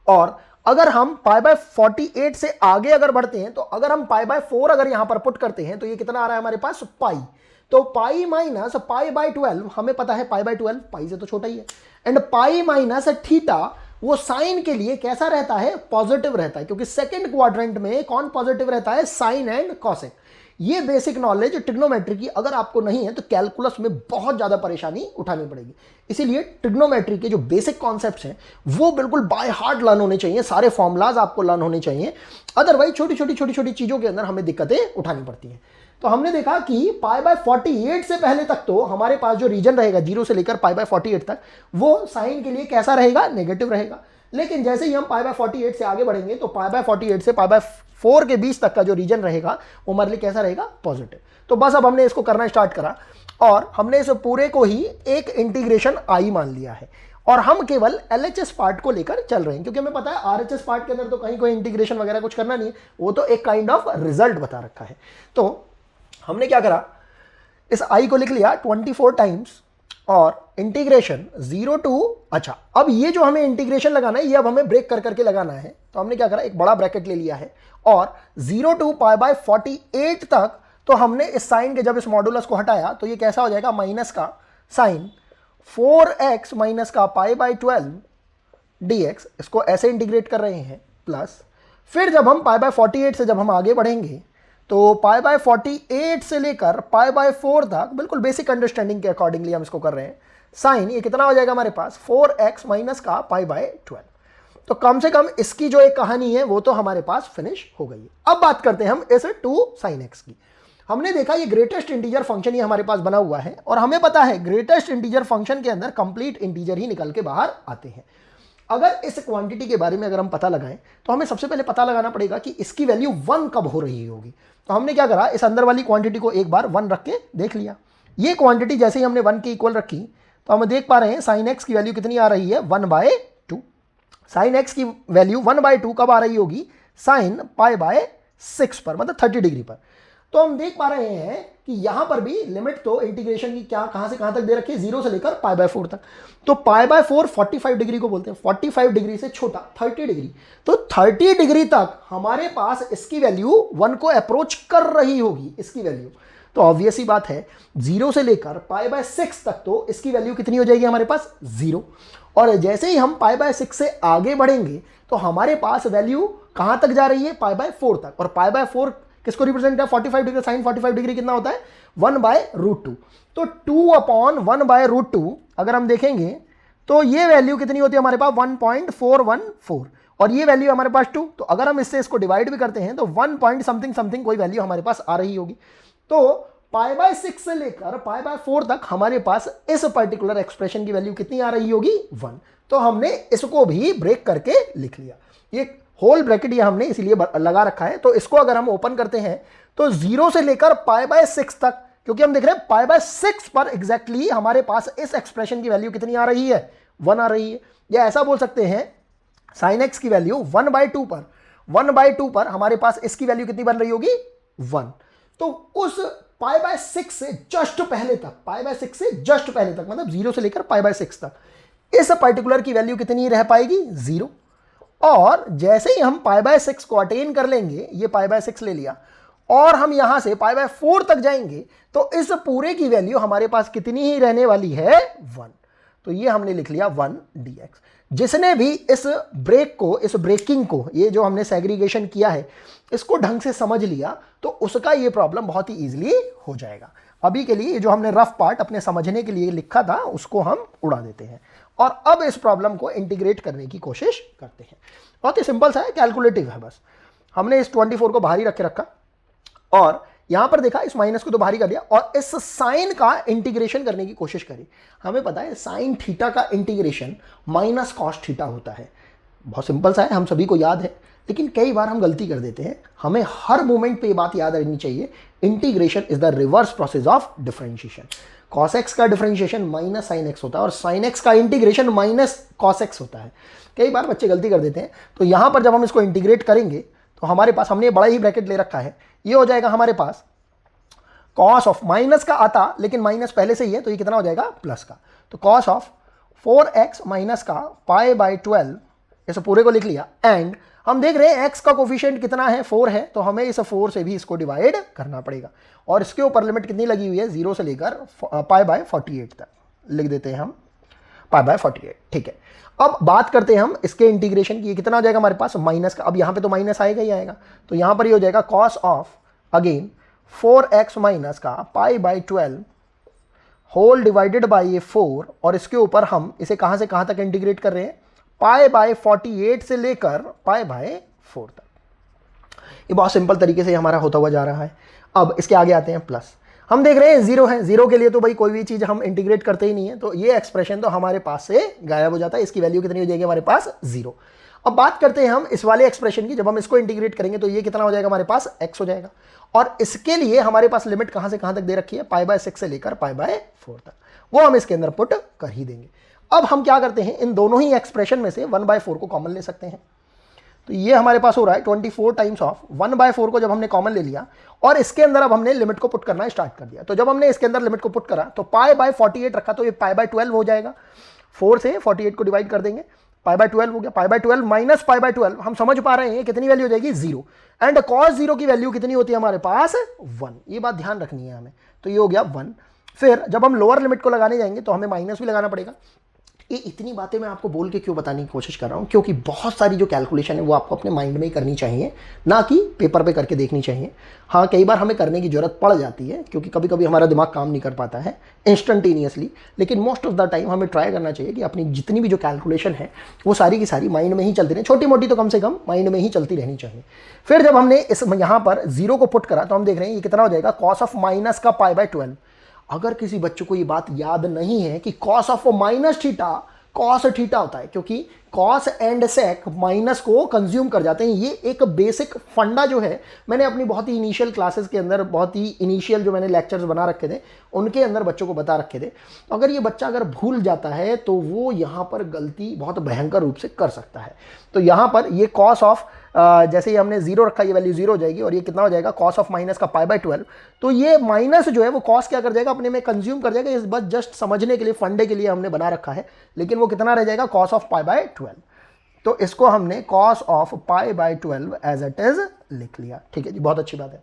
और अगर हम पाई बाय 48 से आगे अगर बढ़ते हैं, तो अगर हम पाई बाय 4 अगर यहां पर पुट करते हैं तो ये कितना आ रहा है हमारे पास, पाई। तो पाई माइनस पाई बाय 12, हमें पता है पाई बाय 12 पाई से तो छोटा ही है, एंड पाई माइनस थीटा वो साइन के लिए कैसा रहता है, पॉजिटिव रहता है, क्योंकि सेकंड क्वाड्रेंट में कौन पॉजिटिव रहता है, साइन एंड कॉसेक। ये बेसिक नॉलेज ट्रिग्नोमेट्री की अगर आपको नहीं है तो कैलकुलस में बहुत ज्यादा परेशानी उठानी पड़ेगी। इसीलिए ट्रिग्नोमेट्री के जो बेसिक कॉन्सेप्ट्स हैं वो बिल्कुल बाय हार्ट लर्न होने चाहिए, सारे फॉर्मूलाज आपको लर्न होने चाहिए, अदरवाइज छोटी छोटी चीजों के अंदर हमें दिक्कतें उठानी पड़ती हैं। तो हमने देखा कि पाई बाय 48 से पहले तक तो हमारे पास जो रीजन रहेगा 0 से लेकर पाई बाय 48 तक, वो साइन के लिए कैसा रहेगा, नेगेटिव रहेगा। लेकिन जैसे ही हम पाई बाय 48 से आगे बढ़ेंगे तो पाई बाय 48 से पाई बाय 4 के बीच तक का जो रीजन रहेगा वो हमारे लिए कैसा रहेगा, पॉजिटिव। तो बस अब हमने इसको करना स्टार्ट करा और हमने इस पूरे को ही एक इंटीग्रेशन आई मान लिया है, और हम केवल LHS पार्ट को लेकर चल रहे हैं, क्योंकि हमें पता है RHS पार्ट के अंदर तो कहीं कोई इंटीग्रेशन वगैरह कुछ करना नहीं है, वो तो एक काइंड ऑफ रिजल्ट बता रखा है। तो हमने क्या करा, इस आई को लिख लिया 24 टाइम्स और इंटीग्रेशन 0 टू, अच्छा अब ये जो हमें इंटीग्रेशन लगाना है ये अब हमें ब्रेक कर करके लगाना है, तो हमने क्या करा, एक बड़ा ब्रैकेट ले लिया है और 0 टू पाई बाय 48 तक, तो हमने इस साइन के जब इस मॉडुलस को हटाया तो ये कैसा हो जाएगा, माइनस का साइन 4x माइनस का पाई बाय 12 dx, इसको ऐसे इंटीग्रेट कर रहे हैं, प्लस फिर जब हम पाई बाय 48 से जब हम आगे बढ़ेंगे तो पाई बाय 48 से लेकर पाई बाय 4 तक, बिल्कुल बेसिक अंडरस्टैंडिंग के अकॉर्डिंगली हम इसको कर रहे हैं, साइन ये कितना हो जाएगा हमारे पास 4x माइनस का पाई बाय 12। तो कम से कम इसकी जो एक कहानी है वो तो हमारे पास फिनिश हो गई है। अब बात करते हैं हम इस 2 sin x की। हमने देखा ये ग्रेटेस्ट इंटीजर फंक्शन ये हमारे पास बना हुआ है और हमें पता है ग्रेटेस्ट इंटीजर फंक्शन के अंदर कंप्लीट इंटीजर ही निकल के बाहर आते हैं। अगर इस क्वांटिटी के बारे में अगर हम पता लगाएं तो हमें सबसे पहले पता लगाना पड़ेगा कि इसकी वैल्यू 1 कब हो रही होगी। तो हमने क्या करा, इस अंदर वाली क्वांटिटी को एक बार 1 रख के देख लिया। ये क्वांटिटी जैसे ही हमने 1 के इक्वल रखी तो हम देख पा रहे हैं साइन एक्स की वैल्यू कितनी आ रही है, 1/2। साइन एक्स की वैल्यू 1/2 कब आ रही होगी, साइन पाई बाय 6 पर, मतलब 30 डिग्री पर। तो हम देख पा रहे हैं कि यहां पर भी लिमिट तो इंटीग्रेशन की क्या कहां से कहां तक दे रखी है, 0 से लेकर पाई बाय 4 तक। तो पाई बाय 4 45 डिग्री को बोलते हैं, 45 डिग्री से छोटा 30 डिग्री, तो 30 डिग्री तक हमारे पास इसकी वैल्यू 1 को अप्रोच कर रही होगी इसकी वैल्यू। तो ऑब्वियस ही बात है 0 से लेकर पाई बाय 6 तक तो इसकी वैल्यू कितनी हो जाएगी हमारे पास, 0। और जैसे ही हम पाई बाय 6 से आगे बढ़ेंगे तो हमारे पास वैल्यू कहां तक जा रही है, पाई बाय 4 तक। और पाई बाय 4 किसको रिप्रेजेंट है, 45 डिग्री, साइन 45 डिग्री कितना होता है, 1/√2। तो 2/1/√2 अगर हम देखेंगे तो ये वैल्यू कितनी होती है हमारे पास, 1.414, और ये वैल्यू हमारे पास 2। तो अगर हम इससे इसको डिवाइड भी करते हैं तो 1 पॉइंट समथिंग समथिंग कोई वैल्यू हमारे पास आ रही होगी। तो पाई बाय 6 से लेकर पाई बाय 4 तक हमारे पास इस पर्टिकुलर एक्सप्रेशन की वैल्यू कितनी आ रही होगी, 1। तो हमने इसको भी ब्रेक करके लिख लिया। ये होल ब्रैकेट ये हमने इसीलिए लगा रखा है। तो इसको अगर हम ओपन करते हैं तो 0 से लेकर पाई बाय 6 तक, क्योंकि हम देख रहे हैं पाई बाय 6 पर एग्जैक्टली हमारे पास इस एक्सप्रेशन की वैल्यू कितनी आ रही है, 1 आ रही है। या ऐसा बोल सकते हैं साइन एक्स की वैल्यू 1/2 पर हमारे पास इसकी वैल्यू कितनी बन रही होगी, 1। तो उस पाई बाय 6 से जस्ट पहले तक, पाई बाय 6 से जस्ट पहले तक, मतलब 0 से लेकर पाई बाय 6 तक इस पर्टिकुलर की वैल्यू कितनी रह पाएगी, 0। और जैसे ही हम पाई बाय 6 को अटेन कर लेंगे, ये पाई बाय 6 ले लिया और हम यहां से पाई बाय 4 तक जाएंगे तो इस पूरे की वैल्यू हमारे पास कितनी ही रहने वाली है, 1। तो ये हमने लिख लिया 1 dx। जिसने भी इस ब्रेक को, इस ब्रेकिंग को, ये जो हमने सेग्रीगेशन किया है इसको ढंग से समझ लिया तो उसका ये प्रॉब्लम बहुत ही ईजिली हो जाएगा। अभी के लिए जो हमने रफ पार्ट अपने समझने के लिए लिखा था उसको हम उड़ा देते हैं और अब इस प्रॉब्लम को इंटीग्रेट करने की कोशिश करते हैं। बहुत ही सिंपल सा है, कैलकुलेटिव है बस। हमने इस 24 को बाहर ही रखा और यहां पर देखा इस माइनस को तो बाहर ही कर दिया और इस साइन का इंटीग्रेशन करने की कोशिश करी। हमें पता है साइन थीटा का इंटीग्रेशन माइनस कॉस थीटा होता है। बहुत सिंपल सा है, हम सभी को याद है, लेकिन कई बार हम गलती कर देते हैं। हमें हर मोमेंट पे ये बात याद रखनी चाहिए, integration is the reverse process of differentiation. cos x का डिफरेंशिएशन माइनस साइन एक्स होता है और साइन एक्स का इंटीग्रेशन माइनस cos x होता है। कई बार बच्चे गलती कर देते हैं। तो यहां पर जब हम इसको इंटीग्रेट करेंगे तो हमारे पास, हमने बड़ा ही ब्रैकेट ले रखा है, ये हो जाएगा हमारे पास cos ऑफ, माइनस का आता लेकिन माइनस पहले से ही है तो ये कितना हो जाएगा, प्लस का। तो cos ऑफ 4x माइनस का पाई बाय 12, इसे पूरे को लिख लिया। एंड हम देख रहे हैं x का कोफिशिएंट कितना है, 4 है, तो हमें इस 4 से भी इसको डिवाइड करना पड़ेगा और इसके ऊपर लिमिट कितनी लगी हुई है, 0 से लेकर पाई बाय 48 तक लिख देते हैं हम, पाई बाय 48। ठीक है, अब बात करते हैं हम इसके इंटीग्रेशन की। कितना हो जाएगा हमारे पास, माइनस का। अब यहाँ पे तो माइनस आएगा ही आएगा, तो यहाँ पर ये हो जाएगा cos of again 4x minus का pi by 12 whole divided by ये 4 और इसके ऊपर हम इसे कहाँ से कहाँ तक इंटीग्रेट कर रहे हैं, पाई बाय 48 से लेकर पाई बाय 4 तक। ये बहुत सिंपल तरीके से हमारा होता हुआ जा रहा है। अब इसके आगे आते हैं प्लस। हम देख रहे हैं 0 है, 0 के लिए तो भाई कोई भी चीज़ हम इंटीग्रेट करते ही नहीं है, तो ये एक्सप्रेशन तो हमारे पास से गायब हो जाता है। इसकी वैल्यू कितनी हो जाएगी हमारे पास, 0। अब बात करते हैं हम इस वाले एक्सप्रेशन की। जब हम इसको इंटीग्रेट करेंगे तो ये कितना हो जाएगा हमारे पास, x हो जाएगा। और इसके लिए हमारे पास लिमिट कहाँ से कहाँ तक दे रखी है, पाई बाय 6 से लेकर पाई बाय 4 तक, वो हम इसके अंदर पुट कर ही देंगे। अब हम क्या करते हैं, इन दोनों ही एक्सप्रेशन में से 1/4 को कॉमन ले सकते हैं। तो ये हमारे पास हो रहा है 24 टाइम्स ऑफ 1/4 को जब हमने कॉमन ले लिया और इसके अंदर अब हमने लिमिट को पुट करना स्टार्ट कर दिया। तो जब हमने इसके अंदर लिमिट को पुट करा तो π/48 रखा तो ये π/12 हो जाएगा। 4 से 48 को डिवाइड कर देंगे, π/12 हो गया। π/12 माइनस π/12 हम समझ पा रहे हैं कितनी वैल्यू हो जाएगी 0। एंड cos 0 की वैल्यू कितनी होती है हमारे पास 1। ये बात ध्यान रखनी है हमें। तो ये हो गया 1। फिर जब हम लोअर लिमिट को लगाने जाएंगे तो हमें माइनस भी लगाना पड़ेगा। ये इतनी बातें मैं आपको बोल के क्यों बताने की कोशिश कर रहा हूँ, क्योंकि बहुत सारी जो कैलकुलेशन है वो आपको अपने माइंड में ही करनी चाहिए, ना कि पेपर पे करके देखनी चाहिए। हाँ, कई बार हमें करने की जरूरत पड़ जाती है क्योंकि कभी कभी हमारा दिमाग काम नहीं कर पाता है इंस्टेंटेनियसली, लेकिन मोस्ट ऑफ द टाइम हमें ट्राई करना चाहिए कि अपनी जितनी भी जो कैलकुलेशन है वो सारी की सारी माइंड में ही चलती रहे, छोटी मोटी तो कम से कम माइंड में ही चलती रहनी चाहिए। फिर जब हमने इस यहाँ पर 0 को पुट करा तो हम देख रहे हैं ये कितना हो जाएगा cos ऑफ माइनस का π/12। अगर किसी बच्चे को ये बात याद नहीं है कि cos of minus theta cos theta होता है, क्योंकि cos एंड sec माइनस को कंज्यूम कर जाते हैं। ये एक बेसिक फंडा जो है मैंने अपनी बहुत ही इनिशियल क्लासेस के अंदर, बहुत ही इनिशियल जो मैंने लेक्चर्स बना रखे थे उनके अंदर बच्चों को बता रखे थे। अगर ये बच्चा अगर भूल जाता है तो वो यहाँ पर गलती बहुत भयंकर रूप से कर सकता है। तो यहाँ पर ये cos ऑफ जैसे ही हमने 0 रखा ये वैल्यू 0 हो जाएगी और ये कितना हो जाएगा cos ऑफ माइनस का π/12। तो ये माइनस जो है वो cos क्या कर जाएगा, अपने में कंज्यूम कर जाएगा। इस बस जस्ट समझने के लिए, फंडे के लिए हमने बना रखा है, लेकिन वो कितना रह जाएगा cos ऑफ π/12। तो इसको हमने cos of π/12 as it is लिख लिया। ठीक है जी, बहुत अच्छी बात है।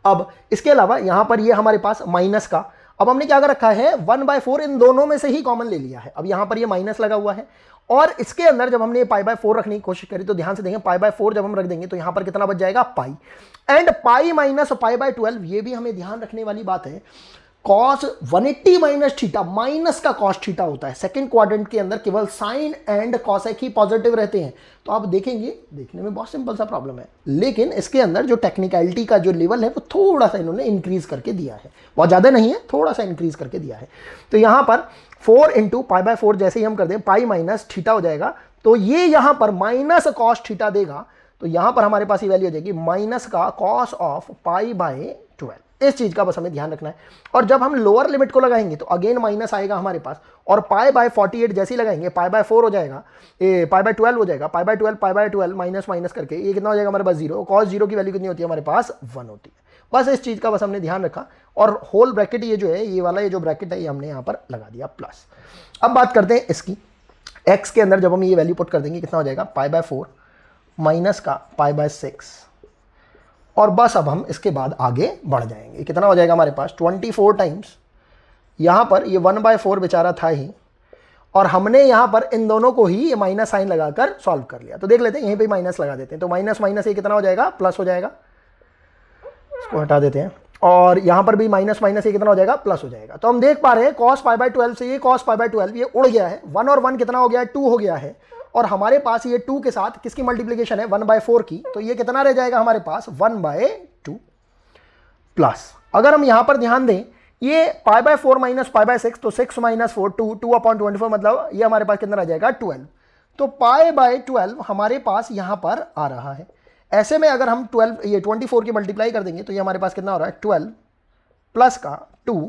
अब इसके अलावा यहाँ पर ये हमारे पास माइनस का, अब हमने क्या कर रखा है 1/4 इन दोनों में से ही कॉमन ले लिया है। अब यहाँ पर ये माइनस लगा हुआ है और इसके अंदर जब हमने π/4 रखने की कोशिश करी तो ध्यान से देखें π/4 जब हम रख देंगे तो यहाँ पर कितना बच जाएगा पाई। एंड पाई माइनस π/12, ये भी हमें ध्यान रखने वाली बात है। cos 180 माइनस थीटा, माइनस का cos थीटा होता है। सेकंड क्वाड्रेंट के अंदर केवल साइन एंड कॉसेक ही पॉजिटिव रहते हैं। तो आप देखेंगे, देखने में बहुत सिंपल सा प्रॉब्लम है, लेकिन इसके अंदर जो टेक्निकलिटी का जो लेवल है वो थोड़ा सा इन्होंने इंक्रीज करके दिया है, बहुत ज्यादा नहीं है, थोड़ा सा इंक्रीज करके दिया है। तो यहाँ पर 4 इंटू π/4 जैसे ही हम कर दें पाई माइनस थीटा हो जाएगा, तो ये यहाँ पर माइनस cos थीटा देगा। तो यहाँ पर हमारे पास ये वैल्यू हो जाएगी माइनस का cos ऑफ π/12। इस चीज का बस हमें ध्यान रखना है। और जब हम लोअर लिमिट को लगाएंगे तो अगेन माइनस आएगा हमारे पास, और π/48 जैसे ही लगाएंगे π/4 हो जाएगा, π/12 हो जाएगा, π/12 माइनस माइनस करके ये कितना हो जाएगा हमारे पास 0। cos 0 की वैल्यू कितनी होती है हमारे पास 1 होती है। बस इस चीज का बस हमने ध्यान रखा और होल ब्रैकेट ये जो है, ये वाला ये जो ब्रैकेट है ये हमने यहाँ पर लगा दिया प्लस। अब बात करते हैं इसकी, x के अंदर जब हम ये वैल्यू पुट कर देंगे कितना हो जाएगा π/4 माइनस का π/6, और बस अब हम इसके बाद आगे बढ़ जाएंगे। कितना हो जाएगा हमारे पास 24 टाइम्स, यहाँ पर ये 1/4 बेचारा था ही, और हमने यहाँ पर इन दोनों को ही ये माइनस साइन लगाकर सॉल्व कर लिया। तो देख लेते हैं, यहीं पे माइनस लगा देते हैं, तो माइनस माइनस ये कितना हो जाएगा प्लस हो जाएगा, इसको हटा देते हैं, और यहाँ पर भी माइनस माइनस ये कितना हो जाएगा प्लस हो जाएगा। तो हम देख पा रहे हैं cos π/12 से ये cos π/12 ये उड़ गया है, 1 और 1 कितना हो गया है 2 हो गया है, और हमारे पास ये 2 के साथ किसकी मल्टीप्लिकेशन है 1/4 की, तो ये कितना रह जाएगा हमारे पास 1/2 प्लस। अगर हम यहाँ पर ध्यान दें ये π/4 माइनस π/6, तो 6 माइनस 4 2/24 मतलब ये हमारे पास कितना रह जाएगा 12। तो π/12 हमारे पास यहाँ पर आ रहा है। ऐसे में अगर हम 24 की मल्टीप्लाई कर देंगे तो ये हमारे पास कितना हो रहा है 12 प्लस का 2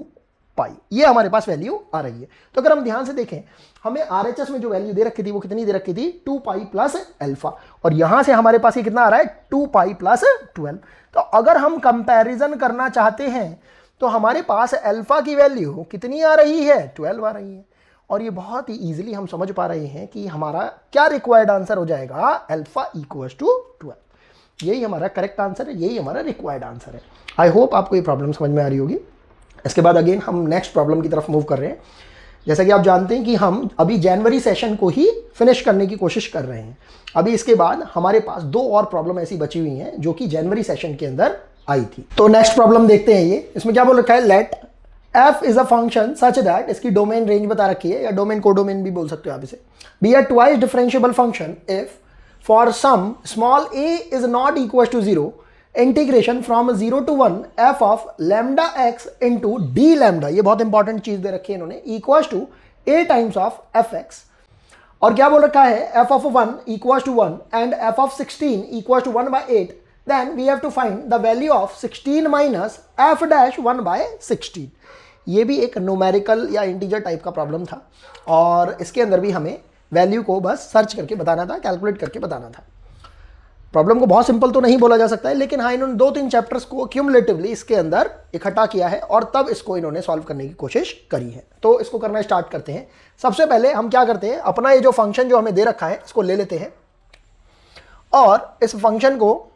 पाई, ये हमारे पास वैल्यू आ रही है। तो अगर हम ध्यान से देखें, हमें RHS में जो वैल्यू दे रखी थी वो कितनी दे रखी थी 2 पाई प्लस अल्फा, और यहां से हमारे पास ये कितना आ रहा है 2 पाई प्लस 12। तो अगर हम कंपैरिजन करना चाहते हैं तो हमारे पास अल्फा की वैल्यू कितनी आ रही है 12 आ रही है, और ये बहुत ही ईजिली हम समझ पा रहे हैं कि हमारा क्या रिक्वायर्ड आंसर हो जाएगा अल्फा इक्वल टू 12। यही हमारा करेक्ट आंसर है, यही हमारा रिक्वायर्ड आंसर है। आई होप आपको ये प्रॉब्लम समझ में आ रही होगी। इसके बाद अगेन हम नेक्स्ट प्रॉब्लम की तरफ मूव कर रहे हैं। जैसा कि आप जानते हैं कि हम अभी जनवरी सेशन को ही फिनिश करने की कोशिश कर रहे हैं। अभी इसके बाद हमारे पास 2 और प्रॉब्लम ऐसी बची हुई हैं जो कि जनवरी सेशन के अंदर आई थी। तो नेक्स्ट प्रॉब्लम देखते हैं। ये इसमें क्या बोल रखा है, let f is a function such that, इसकी डोमेन रेंज बता रखी है, या डोमेन कोडोमेन भी बोल सकते हो आप इसे, be a twice differentiable function if for some small a is not equal to 0 integration from 0 to 1 f of lambda x into d lambda, ये बहुत इंपॉर्टेंट चीज दे रखी है इन्होंने, equal to a times of fx। और क्या बोल रखा है, f of 1 equal to 1 and f of 16 equal to 1/8, then we have to find the value of 16 minus f dash 1/16। ये भी एक न्यूमेरिकल या इंटीजर टाइप का प्रॉब्लम था, और इसके अंदर भी हमें वैल्यू को बस सर्च करके बताना था, कैलकुलेट करके बताना था। प्रॉब्लम को बहुत सिंपल तो नहीं बोला जा सकता है, लेकिन हाँ इन्होंने 2-3 चैप्टर्स को क्यूमुलेटिवली इसके अंदर इकट्ठा किया है और तब इसको इन्होंने सॉल्व करने की कोशिश करी है। तो इसको करना स्टार्ट करते हैं। सबसे पहले हम क्या करते हैं, अपना ये जो फंक्शन जो हमें दे रखा है इसको ले लेते हैं और इस फंक्शन को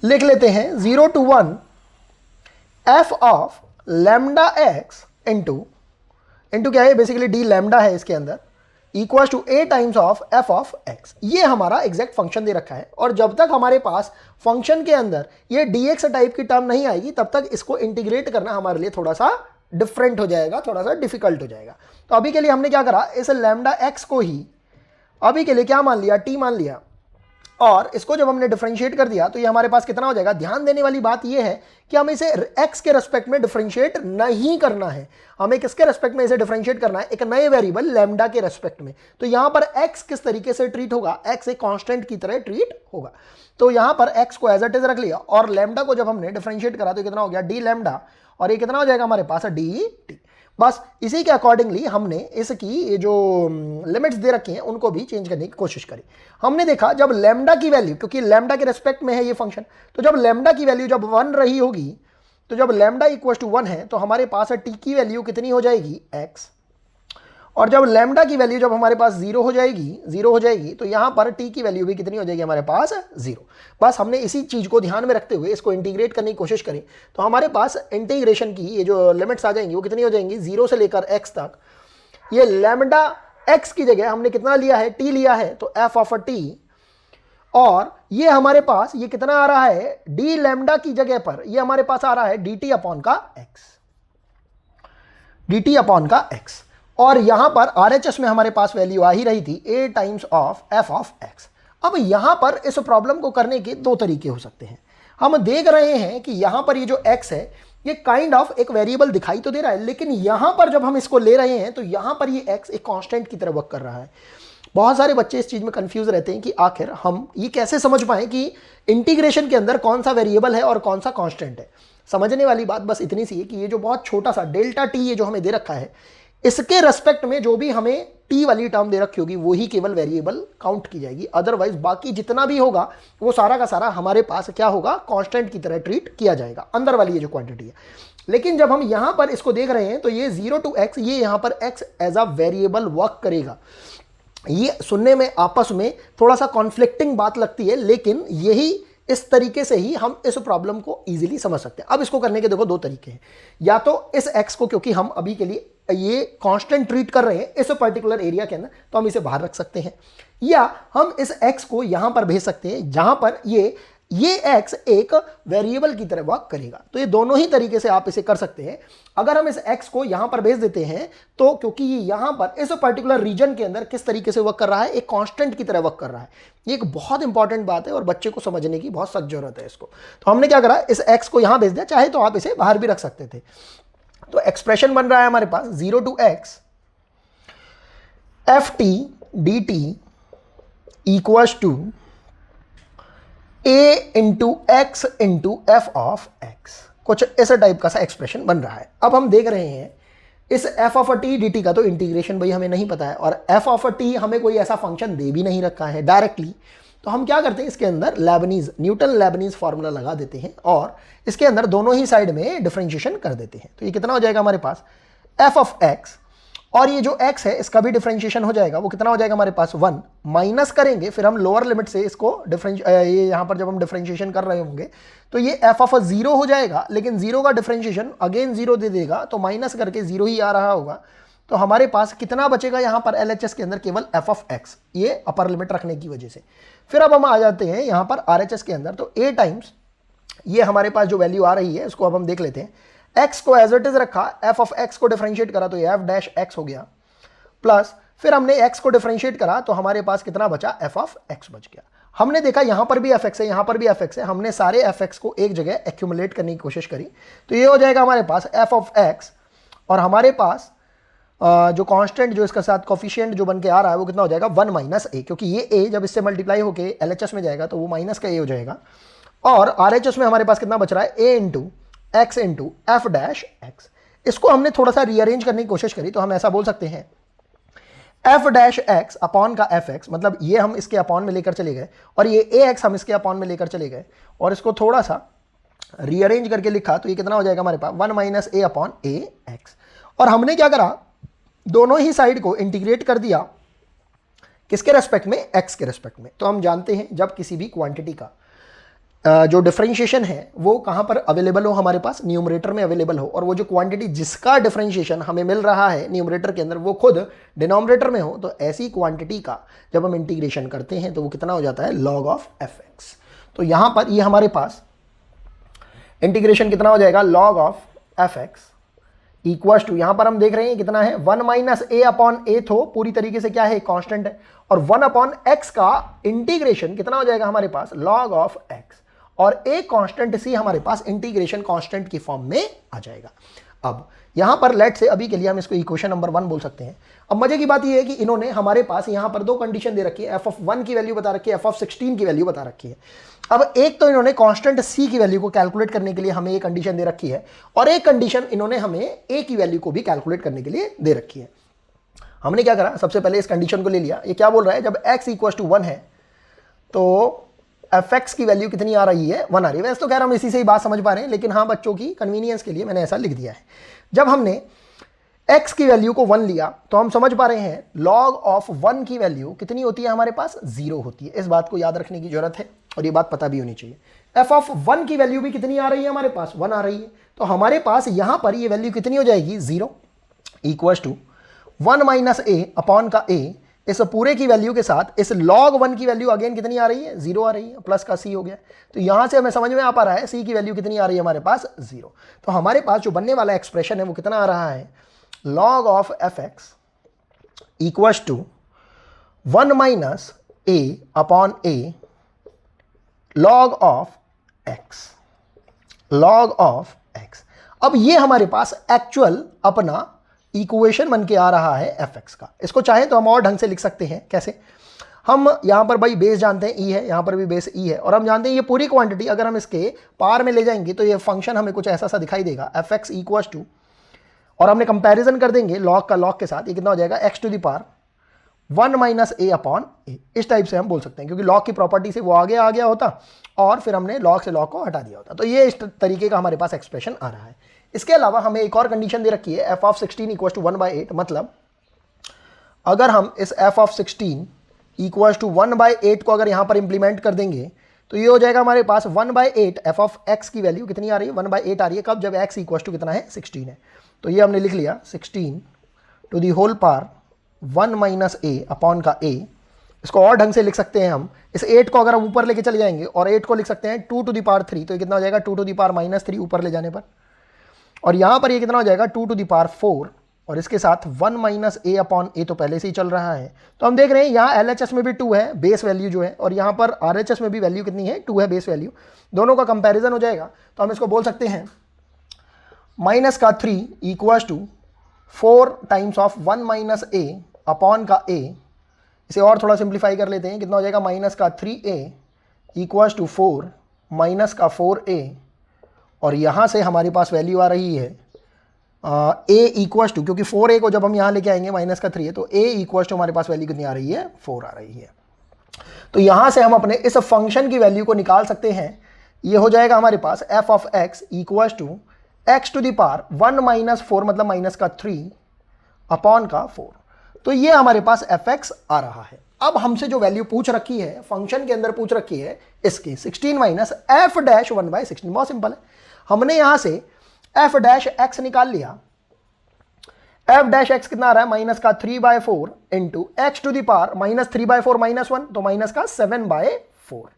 लिख लेते हैं 0 to 1 f of lambda x into क्या है, बेसिकली डी लैम्डा है इसके अंदर, equal to a times of f of x। ये हमारा एग्जैक्ट फंक्शन दे रखा है और जब तक हमारे पास फंक्शन के अंदर ये dx टाइप की टर्म नहीं आएगी तब तक इसको इंटीग्रेट करना हमारे लिए थोड़ा सा डिफरेंट हो जाएगा, थोड़ा सा डिफिकल्ट हो जाएगा। तो अभी के लिए हमने क्या करा, इस लैम्डा x को ही अभी के लिए क्या मान लिया, t मान लिया, और इसको जब हमने डिफरेंशिएट कर दिया तो ये हमारे पास कितना हो जाएगा। ध्यान देने वाली बात ये है कि हमें इसे x के रेस्पेक्ट में डिफरेंशिएट नहीं करना है, हमें किसके रेस्पेक्ट में इसे डिफरेंशिएट करना है, एक नए वेरिएबल लैम्डा के रेस्पेक्ट में। तो यहां पर x किस तरीके से ट्रीट होगा, x एक कांस्टेंट की तरह ट्रीट होगा। तो यहां पर x को एज इट इज रख लिया और लैम्डा को जब हमने डिफरेंशिएट करा तो कितना हो गया, डी लैम्डा, और ये कितना हो जाएगा हमारे पास, डी टी। बस इसी के अकॉर्डिंगली हमने इसकी ये जो लिमिट्स दे रखी हैं उनको भी चेंज करने की कोशिश करी। हमने देखा जब लैम्डा की वैल्यू, क्योंकि लैम्डा के रेस्पेक्ट में है ये फंक्शन, तो जब लैम्डा की वैल्यू जब 1 रही होगी, तो जब लैम्डा इक्वल टू 1 है तो हमारे पास टी की वैल्यू कितनी हो जाएगी, x, और जब लैम्डा की वैल्यू जब हमारे पास 0 हो जाएगी तो यहां पर t की वैल्यू भी कितनी हो जाएगी हमारे पास, 0। बस हमने इसी चीज को ध्यान में रखते हुए इसको इंटीग्रेट करने की कोशिश करी तो हमारे पास इंटीग्रेशन की ये जो लिमिट्स आ जाएंगी वो कितनी हो जाएंगी, 0 से लेकर x तक। ये लैम्डा x की जगह हमने कितना लिया है, t लिया है, तो f ऑफ t, और ये हमारे पास ये कितना आ रहा है, डी लैम्डा की जगह पर ये हमारे पास आ रहा है dt अपॉन का x, और यहां पर RHS में हमारे पास वैल्यू आ ही रही थी a times of f of x। अब यहां पर इस प्रॉब्लम को करने के 2 तरीके हो सकते हैं। हम देख रहे हैं कि यहां पर ये जो x है ये काइंड ऑफ एक वेरिएबल दिखाई तो दे रहा है, लेकिन यहां पर जब हम इसको ले रहे हैं तो यहां पर ये x एक कांस्टेंट की तरह वर्क कर रहा है। बहुत सारे बच्चे इस चीज में कंफ्यूज रहते हैं कि आखिर हम ये कैसे समझ पाएं कि इंटीग्रेशन के अंदर कौन सा वेरिएबल है और कौन सा कांस्टेंट है। समझने वाली बात बस इतनी सी है कि ये जो बहुत छोटा सा डेल्टा टी ये जो हमें दे रखा है, इसके रेस्पेक्ट में जो भी हमें टी वाली टर्म दे रखी होगी वही केवल वेरिएबल काउंट की जाएगी, अदरवाइज बाकी जितना भी होगा वो सारा का सारा हमारे पास क्या होगा, कांस्टेंट की तरह ट्रीट किया जाएगा, अंदर वाली ये जो क्वांटिटी है। लेकिन जब हम यहां पर इसको देख रहे हैं तो ये 0 to x, ये यहां पर x as a variable work करेगा। ये सुनने में आपस में थोड़ा सा कॉन्फ्लिक्टिंग बात लगती है, लेकिन यही इस तरीके से ही हम इस प्रॉब्लम को इजीली समझ सकते हैं। अब इसको करने के देखो 2 तरीके हैं, या तो इस x को, क्योंकि हम अभी के लिए ये कांस्टेंट ट्रीट कर रहे हैं इस पर्टिकुलर एरिया के अंदर, तो हम इसे बाहर रख सकते हैं, या हम इस x को यहां पर भेज सकते हैं जहां पर ये x एक वेरिएबल की तरह वर्क करेगा। तो ये दोनों ही तरीके से आप इसे कर सकते हैं। अगर हम इस x को यहां पर भेज देते हैं तो क्योंकि ये यहां पर इस पर्टिकुलर रीजन के अंदर किस तरीके से वर्क कर रहा है, एक कांस्टेंट की तरह वर्क कर रहा है। ये एक बहुत इंपॉर्टेंट बात है और बच्चे को समझने की बहुत सख्त जरूरत है इसको। तो हमने क्या करा, इस x को यहां भेज दिया, चाहे तो आप इसे बाहर भी रख सकते थे। तो एक्सप्रेशन बन रहा है हमारे पास 0 to x ft dt equals to a into x into f of x। कुछ ऐसा टाइप का सा एक्सप्रेशन बन रहा है। अब हम देख रहे हैं इस f ऑफ t dt का तो इंटीग्रेशन भाई हमें नहीं पता है, और f ऑफ t हमें कोई ऐसा फंक्शन दे भी नहीं रखा है डायरेक्टली। तो हम क्या करते हैं, इसके अंदर न्यूटन लेबनीज फार्मूला लगा देते हैं और इसके अंदर दोनों ही साइड में डिफरेंशिएशन कर देते हैं। तो ये कितना हो जाएगा हमारे पास, f ऑफ x, और ये जो x है इसका भी डिफरेंशिएशन हो जाएगा, वो कितना हो जाएगा हमारे पास 1, माइनस करेंगे फिर हम लोअर लिमिट से इसको ये यहाँ पर जब हम डिफरेंशिएशन कर रहे होंगे तो ये f ऑफ 0 हो जाएगा, लेकिन 0 का डिफरेंशिएशन अगेन 0 दे देगा, तो माइनस करके 0 ही आ रहा होगा। तो हमारे पास कितना बचेगा यहाँ पर LHS के अंदर, केवल f ऑफ x, ये अपर लिमिट रखने की वजह से। फिर अब हम आ जाते हैं यहाँ पर RHS के अंदर, तो a टाइम्स ये हमारे पास जो वैल्यू आ रही है इसको अब हम देख लेते हैं। x को एज इट इज रखा, f ऑफ x को डिफरेंशिएट करा तो ये f डैश x हो गया, प्लस फिर हमने x को डिफरेंशिएट करा तो हमारे पास कितना बचा, f ऑफ x बच गया। हमने देखा यहाँ पर भी fx है, यहाँ पर भी fx है, हमने सारे fx को एक जगह एक्यूमुलेट करने की कोशिश करी तो ये हो जाएगा हमारे पास f ऑफ x, और हमारे पास जो कांस्टेंट जो इसका साथ कोफिशिएंट जो बन के आ रहा है वो कितना हो जाएगा 1 माइनस a, क्योंकि ये a जब इससे मल्टीप्लाई होके LHS में जाएगा तो वो माइनस का a हो जाएगा, और RHS में हमारे पास कितना बच रहा है a into x into f dash x। इसको हमने थोड़ा सा रीअरेंज करने की कोशिश करी तो हम ऐसा बोल सकते हैं एफ डैश एक्स अपॉन का एफ एक्स, मतलब ये हम इसके अपॉन में लेकर चले गए और ये ए एक्स हम इसके अपॉन में लेकर चले गए और इसको थोड़ा सा रीअरेंज करके लिखा, तो ये कितना हो जाएगा हमारे पास 1 माइनस ए अपॉन ए एक्स। और हमने क्या करा, दोनों ही साइड को इंटीग्रेट कर दिया, किसके रेस्पेक्ट में, एक्स के रेस्पेक्ट में। तो हम जानते हैं जब किसी भी क्वांटिटी का जो डिफरेंशिएशन है वो कहाँ पर अवेलेबल हो, हमारे पास न्यूमरेटर में अवेलेबल हो, और वो जो क्वांटिटी जिसका डिफरेंशिएशन हमें मिल रहा है न्यूमरेटर के अंदर वो खुद डिनोमिनेटर में हो, तो ऐसी क्वांटिटी का जब हम इंटीग्रेशन करते हैं तो वो कितना हो जाता है, log ऑफ एफ एक्स। तो यहाँ पर ये हमारे पास इंटीग्रेशन कितना हो जाएगा, log of f x equals to, यहाँ पर हम देख रहे हैं कितना है, 1 माइनस ए अपॉन ए, थो पूरी तरीके से क्या है, कांस्टेंट है, और 1 अपॉन एक्स का इंटीग्रेशन कितना हो जाएगा हमारे पास, log ऑफ एक्स, और एक कांस्टेंट सी हमारे पास इंटीग्रेशन कांस्टेंट की फॉर्म में आ जाएगा। अब यहां पर लेट से अभी के लिए हम इसको इक्वेशन नंबर 1 बोल सकते हैं। अब मजे की बात यह है कि इन्होंने हमारे पास यहां पर दो कंडीशन दे रखी है, एफ ऑफ 1 की वैल्यू बता रखी है, एफ ऑफ 16 की वैल्यू बता रखी है। अब एक तो इन्होंने कांस्टेंट सी की वैल्यू को कैलकुलेट करने के लिए हमें एक कंडीशन दे रखी है, और एक कंडीशन इन्होंने हमें ए की वैल्यू को भी कैलकुलेट करने के लिए दे रखी है। हमने क्या करा, सबसे पहले इस कंडीशन को ले लिया। ये क्या बोल रहा है, जब x इक्वल टू 1 है तो एफ एक्स की वैल्यू कितनी आ रही है, 1 आ रही है। वैसे तो खैर हम इसी से ही बात समझ पा रहे हैं, लेकिन हाँ बच्चों की कन्वीनियंस के लिए मैंने ऐसा लिख दिया है। जब हमने x की वैल्यू को 1 लिया तो हम समझ पा रहे हैं log ऑफ 1 की वैल्यू कितनी होती है हमारे पास, 0 होती है। इस बात को याद रखने की जरूरत है और ये बात पता भी होनी चाहिए। f ऑफ 1 की वैल्यू भी कितनी आ रही है हमारे पास, 1 आ रही है। तो हमारे पास यहां पर ये वैल्यू कितनी हो जाएगी, 0 equals to 1 minus A upon का ए, इस पूरे की वैल्यू के साथ इस log 1 की वैल्यू अगेन कितनी आ रही है, 0 आ रही है, प्लस का c हो गया। तो यहां से हमें समझ में आ पा रहा है c की वैल्यू कितनी आ रही है हमारे पास, 0। तो हमारे पास जो बनने वाला एक्सप्रेशन है वो कितना आ रहा है, log of f x equals to 1 minus A upon a log of x, log of x. अब ये हमारे पास एक्चुअल अपना इक्वेशन बन के आ रहा है एफ एक्स का। इसको चाहे तो हम और ढंग से लिख सकते हैं, कैसे, हम यहां पर भाई बेस जानते हैं ई है, यहां पर भी बेस ई है, और हम जानते हैं ये पूरी क्वांटिटी अगर हम इसके पार में ले जाएंगे तो ये फंक्शन हमें कुछ ऐसा सा दिखाई देगा, एफ एक्स इक्वल्स टू, और हमने कंपैरिजन कर देंगे लॉग का लॉग के साथ, ये कितना हो जाएगा, x to the power 1 minus A upon A. इस टाइप से हम बोल सकते हैं, क्योंकि लॉग की प्रॉपर्टी से वो आगे आ गया होता और फिर हमने लॉग से लॉग को हटा दिया होता। तो ये इस तरीके का हमारे पास एक्सप्रेशन आ रहा है। इसके अलावा हमें एक और कंडीशन दे रखी है, एफ ऑफ 16 इक्वल टू 1/8, मतलब अगर हम इस एफ ऑफ 16 इक्वल टू 1/8 को अगर यहाँ पर इंप्लीमेंट कर देंगे तो ये हो जाएगा हमारे पास 1/8 एफ ऑफ एक्स की वैल्यू कितनी आ रही है, 1/8 आ रही है। कब, जब एक्स इक्वल टू कितना है, 16 है। तो ये हमने लिख लिया 16 to the whole power 1 minus A upon का ए। इसको और ढंग से लिख सकते हैं हम, इस 8 को अगर हम ऊपर लेके चले जाएंगे और 8 को लिख सकते हैं 2 टू दी पावर 3, तो ये कितना हो जाएगा 2 टू दी पावर -3 ऊपर ले जाने पर, और यहाँ पर ये कितना हो जाएगा 2 टू दी पावर 4, और इसके साथ 1 माइनस ए अपॉन ए तो पहले से ही चल रहा है। तो हम देख रहे हैं यहाँ LHS में भी 2 है बेस वैल्यू जो है, और यहाँ पर RHS में भी वैल्यू कितनी है, 2 है बेस वैल्यू। दोनों का कंपैरिजन हो जाएगा तो हम इसको बोल सकते हैं माइनस का 3 equals to 4 times of 1 minus A upon का ए। इसे और थोड़ा सिंप्लीफाई कर लेते हैं, कितना हो जाएगा माइनस का 3a इक्वल्स टू 4 माइनस का 4a, और यहाँ से हमारे पास वैल्यू आ रही है a इक्वल्स टू, क्योंकि 4a को जब हम यहाँ लेके आएंगे माइनस का 3 है, तो a इक्वल्स टू हमारे पास वैल्यू कितनी आ रही है, 4 आ रही है। तो यहाँ से हम अपने इस फंक्शन की वैल्यू को निकाल सकते हैं। ये हो जाएगा हमारे पास f of x equals to x to the power 1 minus 4, मतलब माइनस का 3 अपॉन का 4। तो ये हमारे पास एफ एक्स आ रहा है। अब हमसे जो वैल्यू पूछ रखी है फंक्शन के अंदर पूछ रखी है इसकी 16 माइनस एफ डैश 1/16। बहुत सिंपल है, हमने यहां से एफ डैश एक्स निकाल लिया। एफ डैश एक्स कितना आ रहा है, माइनस का 3/4 into x to the power -3/4 -1, तो माइनस का 7/4।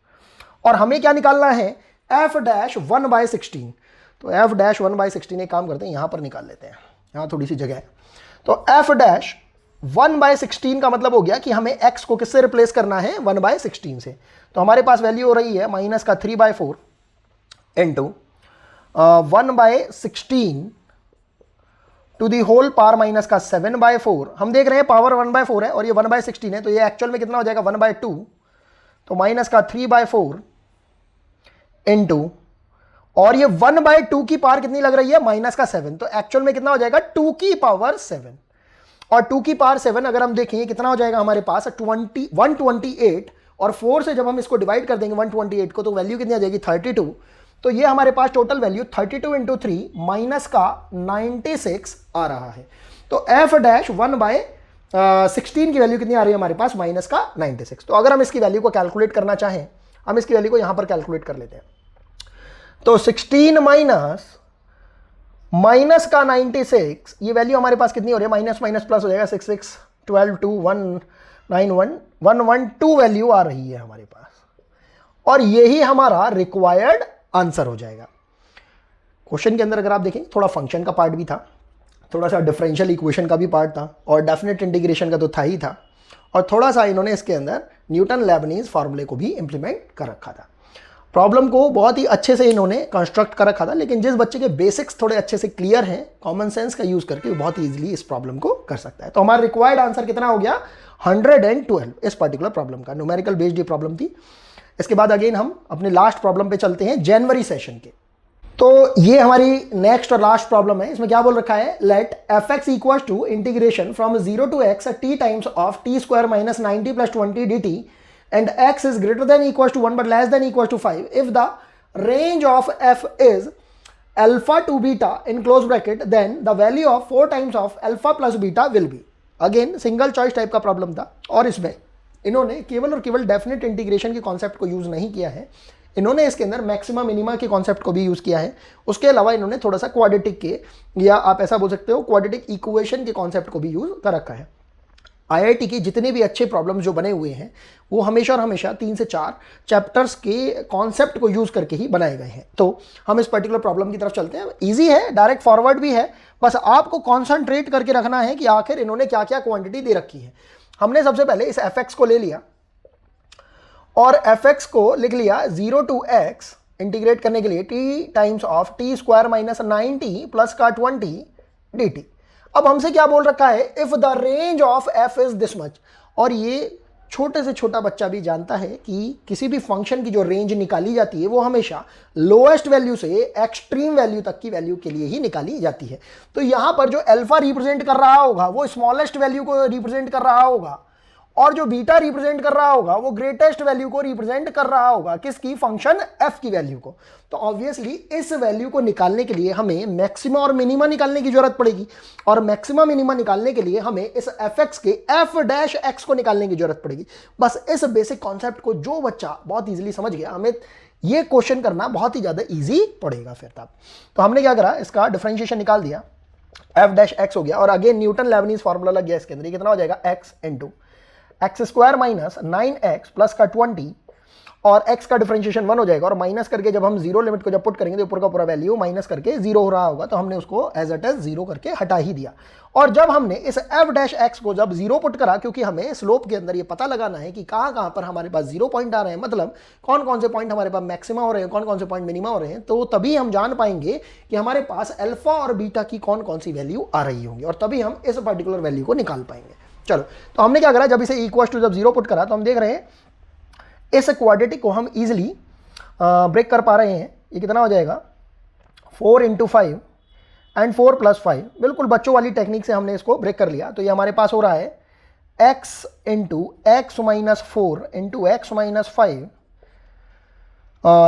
और हमें क्या निकालना है, एफ डैश 1/16। तो एफ डैश 1/16 एक काम करते हैं, यहां पर निकाल लेते हैं, यहां थोड़ी सी जगह है। तो एफ डैश 1/16 का मतलब हो गया कि हमें x को किससे रिप्लेस करना है, 1/16 से। तो हमारे पास वैल्यू हो रही है माइनस का 3/4 into 1/16 to the whole power minus का 7/4। हम देख रहे हैं पावर 1/4 है और ये 1/16 है, तो ये एक्चुअल में कितना हो जाएगा 1/2। तो माइनस का 3/4 इंटू, और ये 1/2 की पावर कितनी लग रही है, माइनस का 7, तो एक्चुअल में कितना हो जाएगा 2 की पावर 7। और 2 की पावर 7 अगर हम देखें कितना हो जाएगा हमारे पास 128, और 4 से जब हम इसको डिवाइड कर देंगे 128 को तो वैल्यू कितनी आ जाएगी 32। तो ये हमारे पास टोटल वैल्यू 32 इंटू 3 माइनस का 96 आ रहा है। तो f डैश 1/16 की वैल्यू कितनी आ रही है हमारे पास माइनस का 96। तो अगर हम इसकी वैल्यू को कैलकुलेट करना चाहें, हम इसकी वैल्यू को यहां पर कैलकुलेट कर लेते हैं। तो 16 माइनस का 96, ये वैल्यू हमारे पास कितनी हो रही है, माइनस माइनस प्लस हो जाएगा 6 6 12 2 191 112 वैल्यू आ रही है हमारे पास, और यही हमारा रिक्वायर्ड आंसर हो जाएगा। क्वेश्चन के अंदर अगर आप देखें थोड़ा फंक्शन का पार्ट भी था, थोड़ा सा डिफरेंशियल इक्वेशन का भी पार्ट था, और डेफिनेट इंटीग्रेशन का तो था ही था, और थोड़ा सा इन्होंने इसके अंदर न्यूटन लेबनीज फार्मूले को भी इंप्लीमेंट कर रखा था। प्रॉब्लम को बहुत ही अच्छे से इन्होंने कंस्ट्रक्ट कर रखा था, लेकिन जिस बच्चे के बेसिक्स थोड़े अच्छे से क्लियर हैं, कॉमन सेंस का यूज करके वो बहुत इजीली इस प्रॉब्लम को कर सकता है। तो हमारा रिक्वायर्ड आंसर कितना हो गया 112 इस पर्टिकुलर प्रॉब्लम का। न्यूमेरिकल बेस्ड ये प्रॉब्लम थी। इसके बाद अगेन हम अपने लास्ट प्रॉब्लम पे चलते हैं, जनवरी सेशन के। तो ये हमारी नेक्स्ट और लास्ट प्रॉब्लम है। इसमें क्या बोल रखा है, let fx equals to integration from 0 to x t times of t square minus 90 plus 20 dt and x is greater than equals to 1 but less than equals to 5 if the range of f is alpha to beta in close bracket then the value of 4 times of alpha plus beta will be। Again single choice type का problem था, और इसमें इन्होंने केवल और केवल definite integration के concept को यूज नहीं किया है, इन्होंने इसके अंदर मैक्सिमा मिनिमा के कॉन्सेप्ट को भी यूज किया है। उसके अलावा इन्होंने थोड़ा सा क्वाड्रेटिक के, या आप ऐसा बोल सकते हो क्वाड्रेटिक इक्वेशन के कॉन्सेप्ट को भी यूज कर रखा है। आईआईटी के जितने भी अच्छे प्रॉब्लम्स जो बने हुए हैं वो हमेशा और हमेशा 3 से 4 चैप्टर्स के कॉन्सेप्ट को यूज करके ही बनाए गए हैं। तो हम इस पर्टिकुलर प्रॉब्लम की तरफ चलते हैं। इजी है, डायरेक्ट फॉरवर्ड भी है, बस आपको कॉन्सेंट्रेट करके रखना है कि आखिर इन्होंने क्या क्या क्वांटिटी दे रखी है। हमने सबसे पहले इस fx को ले लिया और fx को लिख लिया 0 to x इंटीग्रेट करने के लिए t times of t square minus 90 plus का 20 dt। अब हमसे क्या बोल रखा है, if the range of f is this much, और ये छोटे से छोटा बच्चा भी जानता है कि किसी भी फंक्शन की जो रेंज निकाली जाती है वो हमेशा लोएस्ट वैल्यू से एक्सट्रीम वैल्यू तक की वैल्यू के लिए ही निकाली जाती है। तो यहां पर जो अल्फा रिप्रेजेंट कर रहा होगा वो स्मॉलेस्ट वैल्यू को रिप्रेजेंट कर रहा होगा, और जो बीटा रिप्रेजेंट कर रहा होगा वो ग्रेटेस्ट वैल्यू को रिप्रेजेंट कर रहा होगा, किसकी, फंक्शन f की वैल्यू को। तो ऑब्वियसली इस वैल्यू को निकालने के लिए हमें मैक्सिमा और मिनिमा निकालने की जरूरत पड़ेगी, और मैक्सिमा मिनिमा निकालने के लिए हमें इस fx के f डैश x को निकालने की जरूरत पड़ेगी। बस इस बेसिक कॉन्सेप्ट को जो बच्चा बहुत इजीली समझ गया, हमें ये क्वेश्चन करना बहुत ही ज्यादा इजी पड़ेगा फिर तब। तो हमने क्या करा, इसका डिफरेंशिएशन निकाल दिया, f डैश x हो गया, और अगेन न्यूटन लेबनीज फॉर्मूला लग गया इसके अंदर। ये कितना हो जाएगा, x into x square minus 9x plus का 20, और x का डिफरेंशिएशन 1 हो जाएगा, और माइनस करके जब हम जीरो लिमिट को जब पुट करेंगे तो ऊपर का पूरा वैल्यू माइनस करके जीरो हो रहा होगा, तो हमने उसको एज इट इज जीरो करके हटा ही दिया। और जब हमने इस f डैश x को जब जीरो पुट करा, क्योंकि हमें स्लोप के अंदर ये पता लगाना है कि कहाँ कहाँ पर हमारे पास जीरो पॉइंट आ रहे हैं, मतलब कौन कौन से पॉइंट हमारे पास मैक्सिमा हो रहे हैं, कौन कौन से पॉइंट मिनिमा हो रहे हैं, तो तभी हम जान पाएंगे कि हमारे पास अल्फा और बीटा की कौन कौन सी वैल्यू आ रही होंगी, और तभी हम इस पर्टिकुलर वैल्यू को निकाल पाएंगे। चलो, तो हमने क्या करा, जब इसे इक्वल टू जब जीरो पुट करा तो हम देख रहे हैं इस क्वाड्रेटिक को हम इजीली ब्रेक कर पा रहे हैं। ये कितना हो जाएगा, 4 इंटू 5 एंड 4 प्लस 5, बिल्कुल बच्चों वाली टेक्निक से हमने इसको ब्रेक कर लिया। तो ये हमारे पास हो रहा है x into x minus 4 into x minus 5,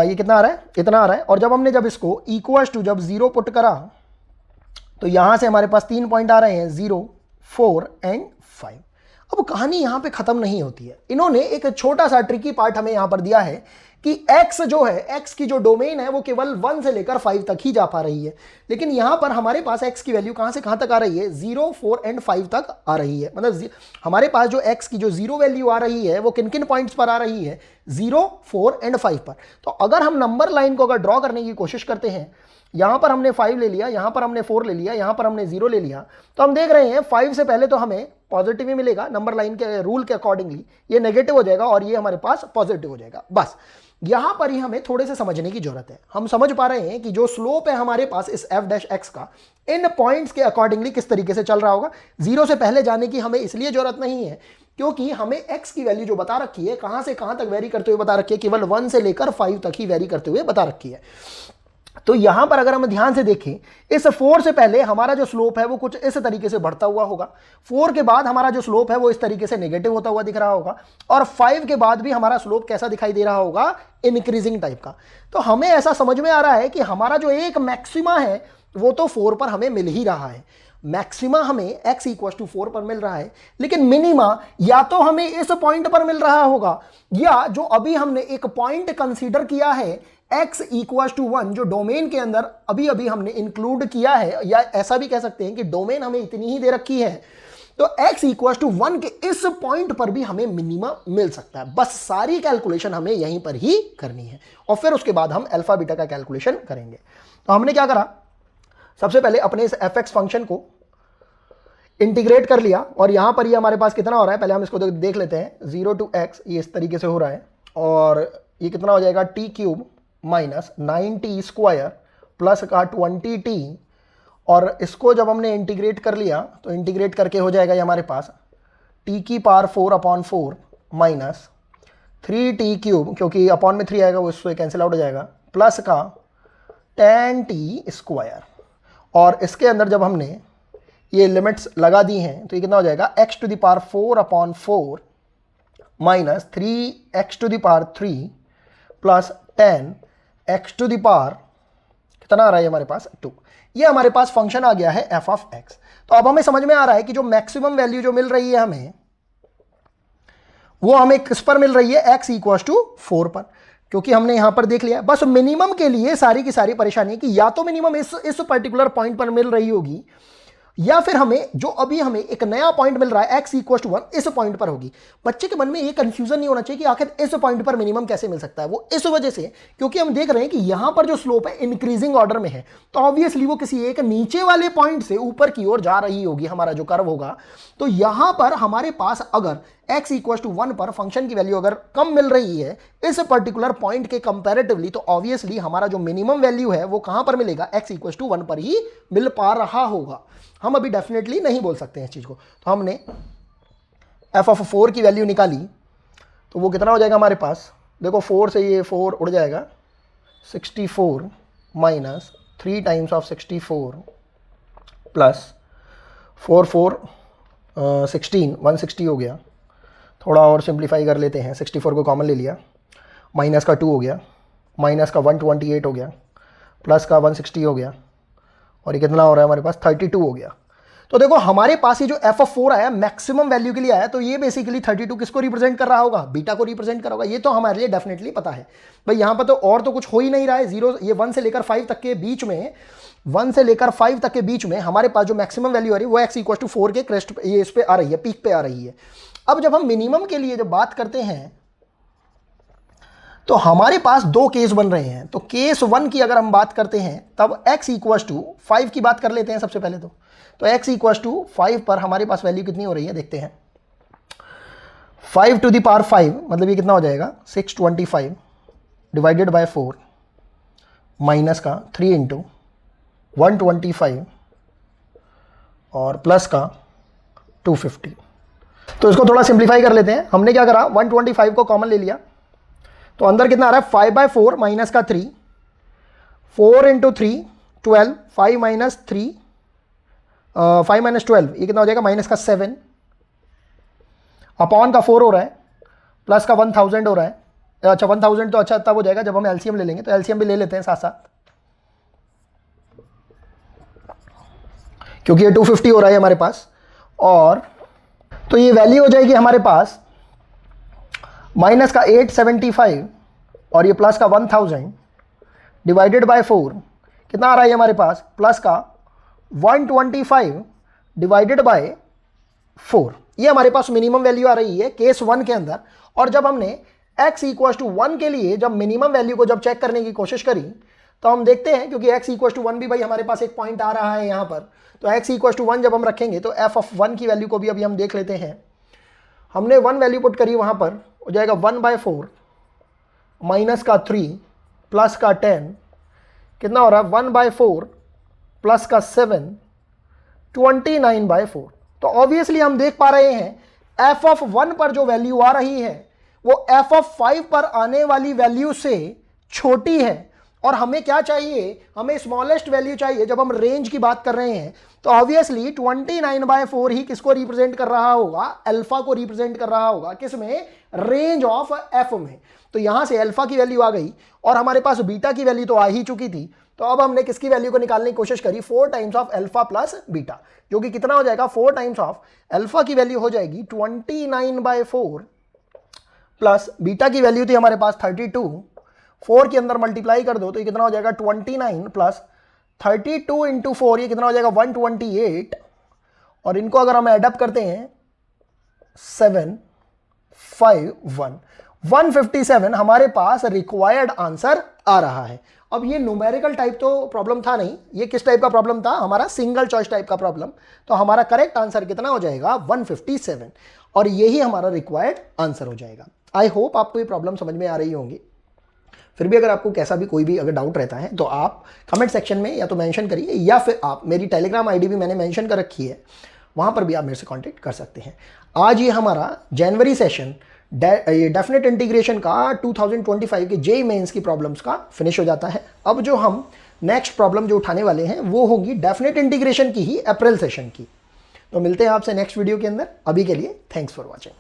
ये कितना आ रहा है, इतना आ रहा है। और जब इसको इक्वल टू जब जीरो पुट करा तो यहां से हमारे पास 3 पॉइंट आ रहे हैं, 0 4 एंड 5। अब कहानी यहां पे खत्म नहीं होती है, इन्होंने एक छोटा सा ट्रिकी पार्ट हमें यहां पर दिया है कि x जो है, x की जो डोमेन है वो केवल 1 से लेकर 5 तक ही जा पा रही है, लेकिन यहां पर हमारे पास x की वैल्यू कहां से कहां तक आ रही है, 0 4 एंड 5 तक आ रही है। मतलब हमारे पास जो x की जो जीरो वैल्यू आ रही है वो किन किन पॉइंट्स पर आ रही है, 0 4 एंड 5 पर। तो अगर हम नंबर लाइन को अगर ड्रॉ करने की कोशिश करते हैं, यहां पर हमने 5 ले लिया, यहां पर हमने 4 ले लिया, यहां पर हमने 0 ले लिया, तो हम देख रहे हैं 5 से पहले तो हमें पॉजिटिव ही मिलेगा नंबर लाइन के रूल के अकॉर्डिंगली, ये नेगेटिव हो जाएगा और ये हमारे पास पॉजिटिव हो जाएगा। बस यहां पर ही हमें थोड़े से समझने की जरूरत है। हम समझ पा रहे हैं कि जो स्लोप है हमारे पास इस f डैश x का, इन पॉइंट्स के अकॉर्डिंगली किस तरीके से चल रहा होगा। 0 से पहले जाने की हमें इसलिए जरूरत नहीं है क्योंकि हमें x की वैल्यू जो बता रखी है कहां से कहां तक वेरी करते हुए बता रखी है, केवल 1 से लेकर 5 तक ही वेरी करते हुए बता रखी है। तो यहां पर अगर हम ध्यान से देखें, इस 4 से पहले हमारा जो स्लोप है वो कुछ इस तरीके से बढ़ता हुआ होगा, 4 के बाद हमारा जो स्लोप है वो इस तरीके से नेगेटिव होता हुआ दिख रहा होगा, और 5 के बाद भी हमारा स्लोप कैसा दिखाई दे रहा होगा, इंक्रीजिंग टाइप का। तो हमें ऐसा समझ में आ रहा है कि हमारा जो एक मैक्सिमा है वो तो 4 पर हमें मिल ही रहा है, मैक्सिमा हमें x इक्वल टू 4 पर मिल रहा है, लेकिन मिनिमा या तो हमें इस पॉइंट पर मिल रहा होगा, या जो अभी हमने एक पॉइंट कंसीडर किया है x इक्वल टू 1, जो डोमेन के अंदर अभी अभी हमने इंक्लूड किया है, या ऐसा भी कह सकते हैं कि डोमेन हमें इतनी ही दे रखी है, तो x इक्वल टू 1 के इस पॉइंट पर भी हमें मिनिमा मिल सकता है। बस सारी कैलकुलेशन हमें यहीं पर ही करनी है, और फिर उसके बाद हम अल्फा बीटा का कैलकुलेशन करेंगे। तो हमने क्या करा, सबसे पहले अपने इस fx फंक्शन को इंटीग्रेट कर लिया, और यहां पर ये हमारे पास कितना हो रहा है, पहले हम इसको देख लेते हैं। 0 to x ये इस तरीके से हो रहा है, और ये कितना हो जाएगा, t cube minus 9t square plus का 20t, और इसको जब हमने इंटीग्रेट कर लिया तो इंटीग्रेट करके हो जाएगा ये हमारे पास t की पावर 4/4 माइनस 3t क्यूब, क्योंकि अपॉन में 3 आएगा वो इससे कैंसिल आउट हो जाएगा, प्लस का 10t स्क्वायर, और इसके अंदर जब हमने ये लिमिट्स लगा दी हैं तो ये कितना हो जाएगा, x to the power 4/4 minus 3x to the power 3 plus 10x to the power कितना आ रहा है हमारे पास 2। ये हमारे पास फंक्शन आ गया है f ऑफ x। तो अब हमें समझ में आ रहा है कि जो मैक्सिमम वैल्यू जो मिल रही है हमें, वो हमें किस पर मिल रही है, x इक्वल टू 4 पर, क्योंकि हमने यहां पर देख लिया। बस मिनिमम के लिए सारी की सारी परेशानी है कि या तो मिनिमम इस पर्टिकुलर पॉइंट पर मिल रही होगी, या फिर हमें जो अभी हमें एक नया पॉइंट मिल रहा है x इक्वल टू 1 इस पॉइंट पर होगी। बच्चे के मन में ये कंफ्यूजन नहीं होना चाहिए कि आखिर इस पॉइंट पर मिनिमम कैसे मिल सकता है, वो इस वजह से क्योंकि हम देख रहे हैं कि यहां पर जो स्लोप है इंक्रीजिंग ऑर्डर में है, तो ऑब्वियसली वो किसी एक नीचे वाले पॉइंट से ऊपर की ओर जा रही होगी, हमारा जो कर्व होगा। तो यहां पर हमारे पास अगर x इक्वल टू 1 पर फंक्शन की वैल्यू अगर कम मिल रही है इस पर्टिकुलर पॉइंट के कंपैरेटिवली, तो ऑब्वियसली हमारा जो मिनिमम वैल्यू है वो कहां पर मिलेगा, x इक्वल टू 1 पर ही मिल पा रहा होगा। हम अभी डेफिनेटली नहीं बोल सकते हैं इस चीज को। तो हमने f ऑफ 4 की वैल्यू निकाली, तो वो कितना हो जाएगा हमारे पास, देखो 4 से ये 4 उड़ जाएगा, 64 माइनस 3 टाइम्स ऑफ 64 प्लस 4 4 16 160 हो गया। थोड़ा और सिंप्लीफाई कर लेते हैं, 64 को कॉमन ले लिया, माइनस का 2 हो गया, माइनस का 128 हो गया, प्लस का 160 हो गया, और ये कितना हो रहा है हमारे पास 32 हो गया। तो देखो हमारे पास ये जो f ऑफ 4 आया मैक्सिमम वैल्यू के लिए आया, तो ये बेसिकली 32 किसको रिप्रेजेंट कर रहा होगा, बीटा को रिप्रेजेंट कर रहा होगा। ये तो हमारे लिए डेफिनेटली पता है भाई, यहाँ पर तो और तो कुछ हो ही नहीं रहा है। 0 ये 1 से लेकर 5 तक के बीच में, 1 से लेकर 5 तक के बीच में हमारे पास जो मैक्सिमम वैल्यू आ रही है वो x इक्वल टू 4 के क्रेस्ट ये इस पे आ रही है, पीक पे आ रही है। अब जब हम मिनिमम के लिए जब बात करते हैं तो हमारे पास दो केस बन रहे हैं। तो केस 1 की अगर हम बात करते हैं तब x इक्वल टू 5 की बात कर लेते हैं सबसे पहले। तो x इक्वल टू 5 पर हमारे पास वैल्यू कितनी हो रही है देखते हैं, 5 टू द पावर 5 मतलब ये कितना हो जाएगा 625 डिवाइडेड बाय 4 माइनस का 3 इंटू 125 और प्लस का 250। तो इसको थोड़ा सिंप्लीफाई कर लेते हैं। हमने क्या करा, 125 को कॉमन ले लिया, तो अंदर कितना आ रहा है 5/4 माइनस का 3, 4 इंटू 3 12, 5 माइनस 3 5 माइनस 12 ये कितना हो जाएगा माइनस का 7, अपॉन का 4 हो रहा है, प्लस का 1000 हो रहा है। अच्छा 1000 तो अच्छा तब हो जाएगा जब हम एलसीएम ले लेंगे, तो एलसीएम भी ले लेते हैं साथ साथ, क्योंकि ये 250 हो रहा है हमारे पास। और तो ये वैल्यू हो जाएगी हमारे पास माइनस का 875 और ये प्लस का 1000 डिवाइडेड बाय 4 कितना आ रहा है हमारे पास, प्लस का 125 डिवाइडेड बाय 4। ये हमारे पास मिनिमम वैल्यू आ रही है केस 1 के अंदर। और जब हमने x इक्वल टू 1 के लिए जब मिनिमम वैल्यू को जब चेक करने की कोशिश करी, तो हम देखते हैं क्योंकि x इक्वल टू 1 भी भाई हमारे पास एक पॉइंट आ रहा है यहाँ पर, तो x इक्वल टू 1 जब हम रखेंगे तो f ऑफ 1 की वैल्यू को भी अभी हम देख लेते हैं। हमने 1 वैल्यू पुट करी, वहाँ पर हो जाएगा 1/4 माइनस का 3 प्लस का 10 कितना हो रहा है 1/4 प्लस का 7 29/4। तो ऑब्वियसली हम देख पा रहे हैं f ऑफ 1 पर जो वैल्यू आ रही है वो f ऑफ 5 पर आने वाली वैल्यू से छोटी है, और हमें क्या चाहिए, हमें स्मॉलेस्ट वैल्यू चाहिए। जब हम रेंज की बात कर रहे हैं तो ऑब्वियसली 29/4 ही किसको रिप्रेजेंट कर रहा होगा, अल्फा को रिप्रेजेंट कर रहा होगा, किसमें, रेंज ऑफ एफ में। तो यहां से अल्फा की वैल्यू आ गई और हमारे पास बीटा की वैल्यू तो आ ही चुकी थी। तो अब हमने किसकी वैल्यू को निकालने की कोशिश करी, 4 times of alpha plus beta, जो कि कितना हो जाएगा, 4 टाइम्स ऑफ अल्फा की वैल्यू हो जाएगी 29/4 प्लस बीटा की वैल्यू थी हमारे पास 32, 4 के अंदर मल्टीप्लाई कर दो तो ये कितना हो जाएगा 29 प्लस 32 इंटू 4, ये कितना हो जाएगा 128, और इनको अगर हम एडअप करते हैं 751 157 हमारे पास रिक्वायर्ड आंसर आ रहा है। अब ये न्यूमेरिकल टाइप तो प्रॉब्लम था नहीं, ये किस टाइप का प्रॉब्लम था, हमारा सिंगल चॉइस टाइप का प्रॉब्लम। तो हमारा करेक्ट आंसर कितना हो जाएगा 157, और यही हमारा रिक्वायर्ड आंसर हो जाएगा। आई होप आपको ये प्रॉब्लम समझ में आ रही होंगी। फिर भी अगर आपको कैसा भी कोई भी अगर डाउट रहता है तो आप कमेंट सेक्शन में या तो मेंशन करिए, या फिर आप मेरी टेलीग्राम आईडी भी मैंने मेंशन कर रखी है, वहाँ पर भी आप मेरे से कांटेक्ट कर सकते हैं। आज ये हमारा जनवरी सेशन ये डेफिनेट इंटीग्रेशन का 2025 के जेईई मेंस की प्रॉब्लम्स का फिनिश हो जाता है। अब जो हम नेक्स्ट प्रॉब्लम जो उठाने वाले हैं वो होगी डेफिनेट इंटीग्रेशन की ही अप्रैल सेशन की। तो मिलते हैं आपसे नेक्स्ट वीडियो के अंदर। अभी के लिए थैंक्स फॉर वॉचिंग।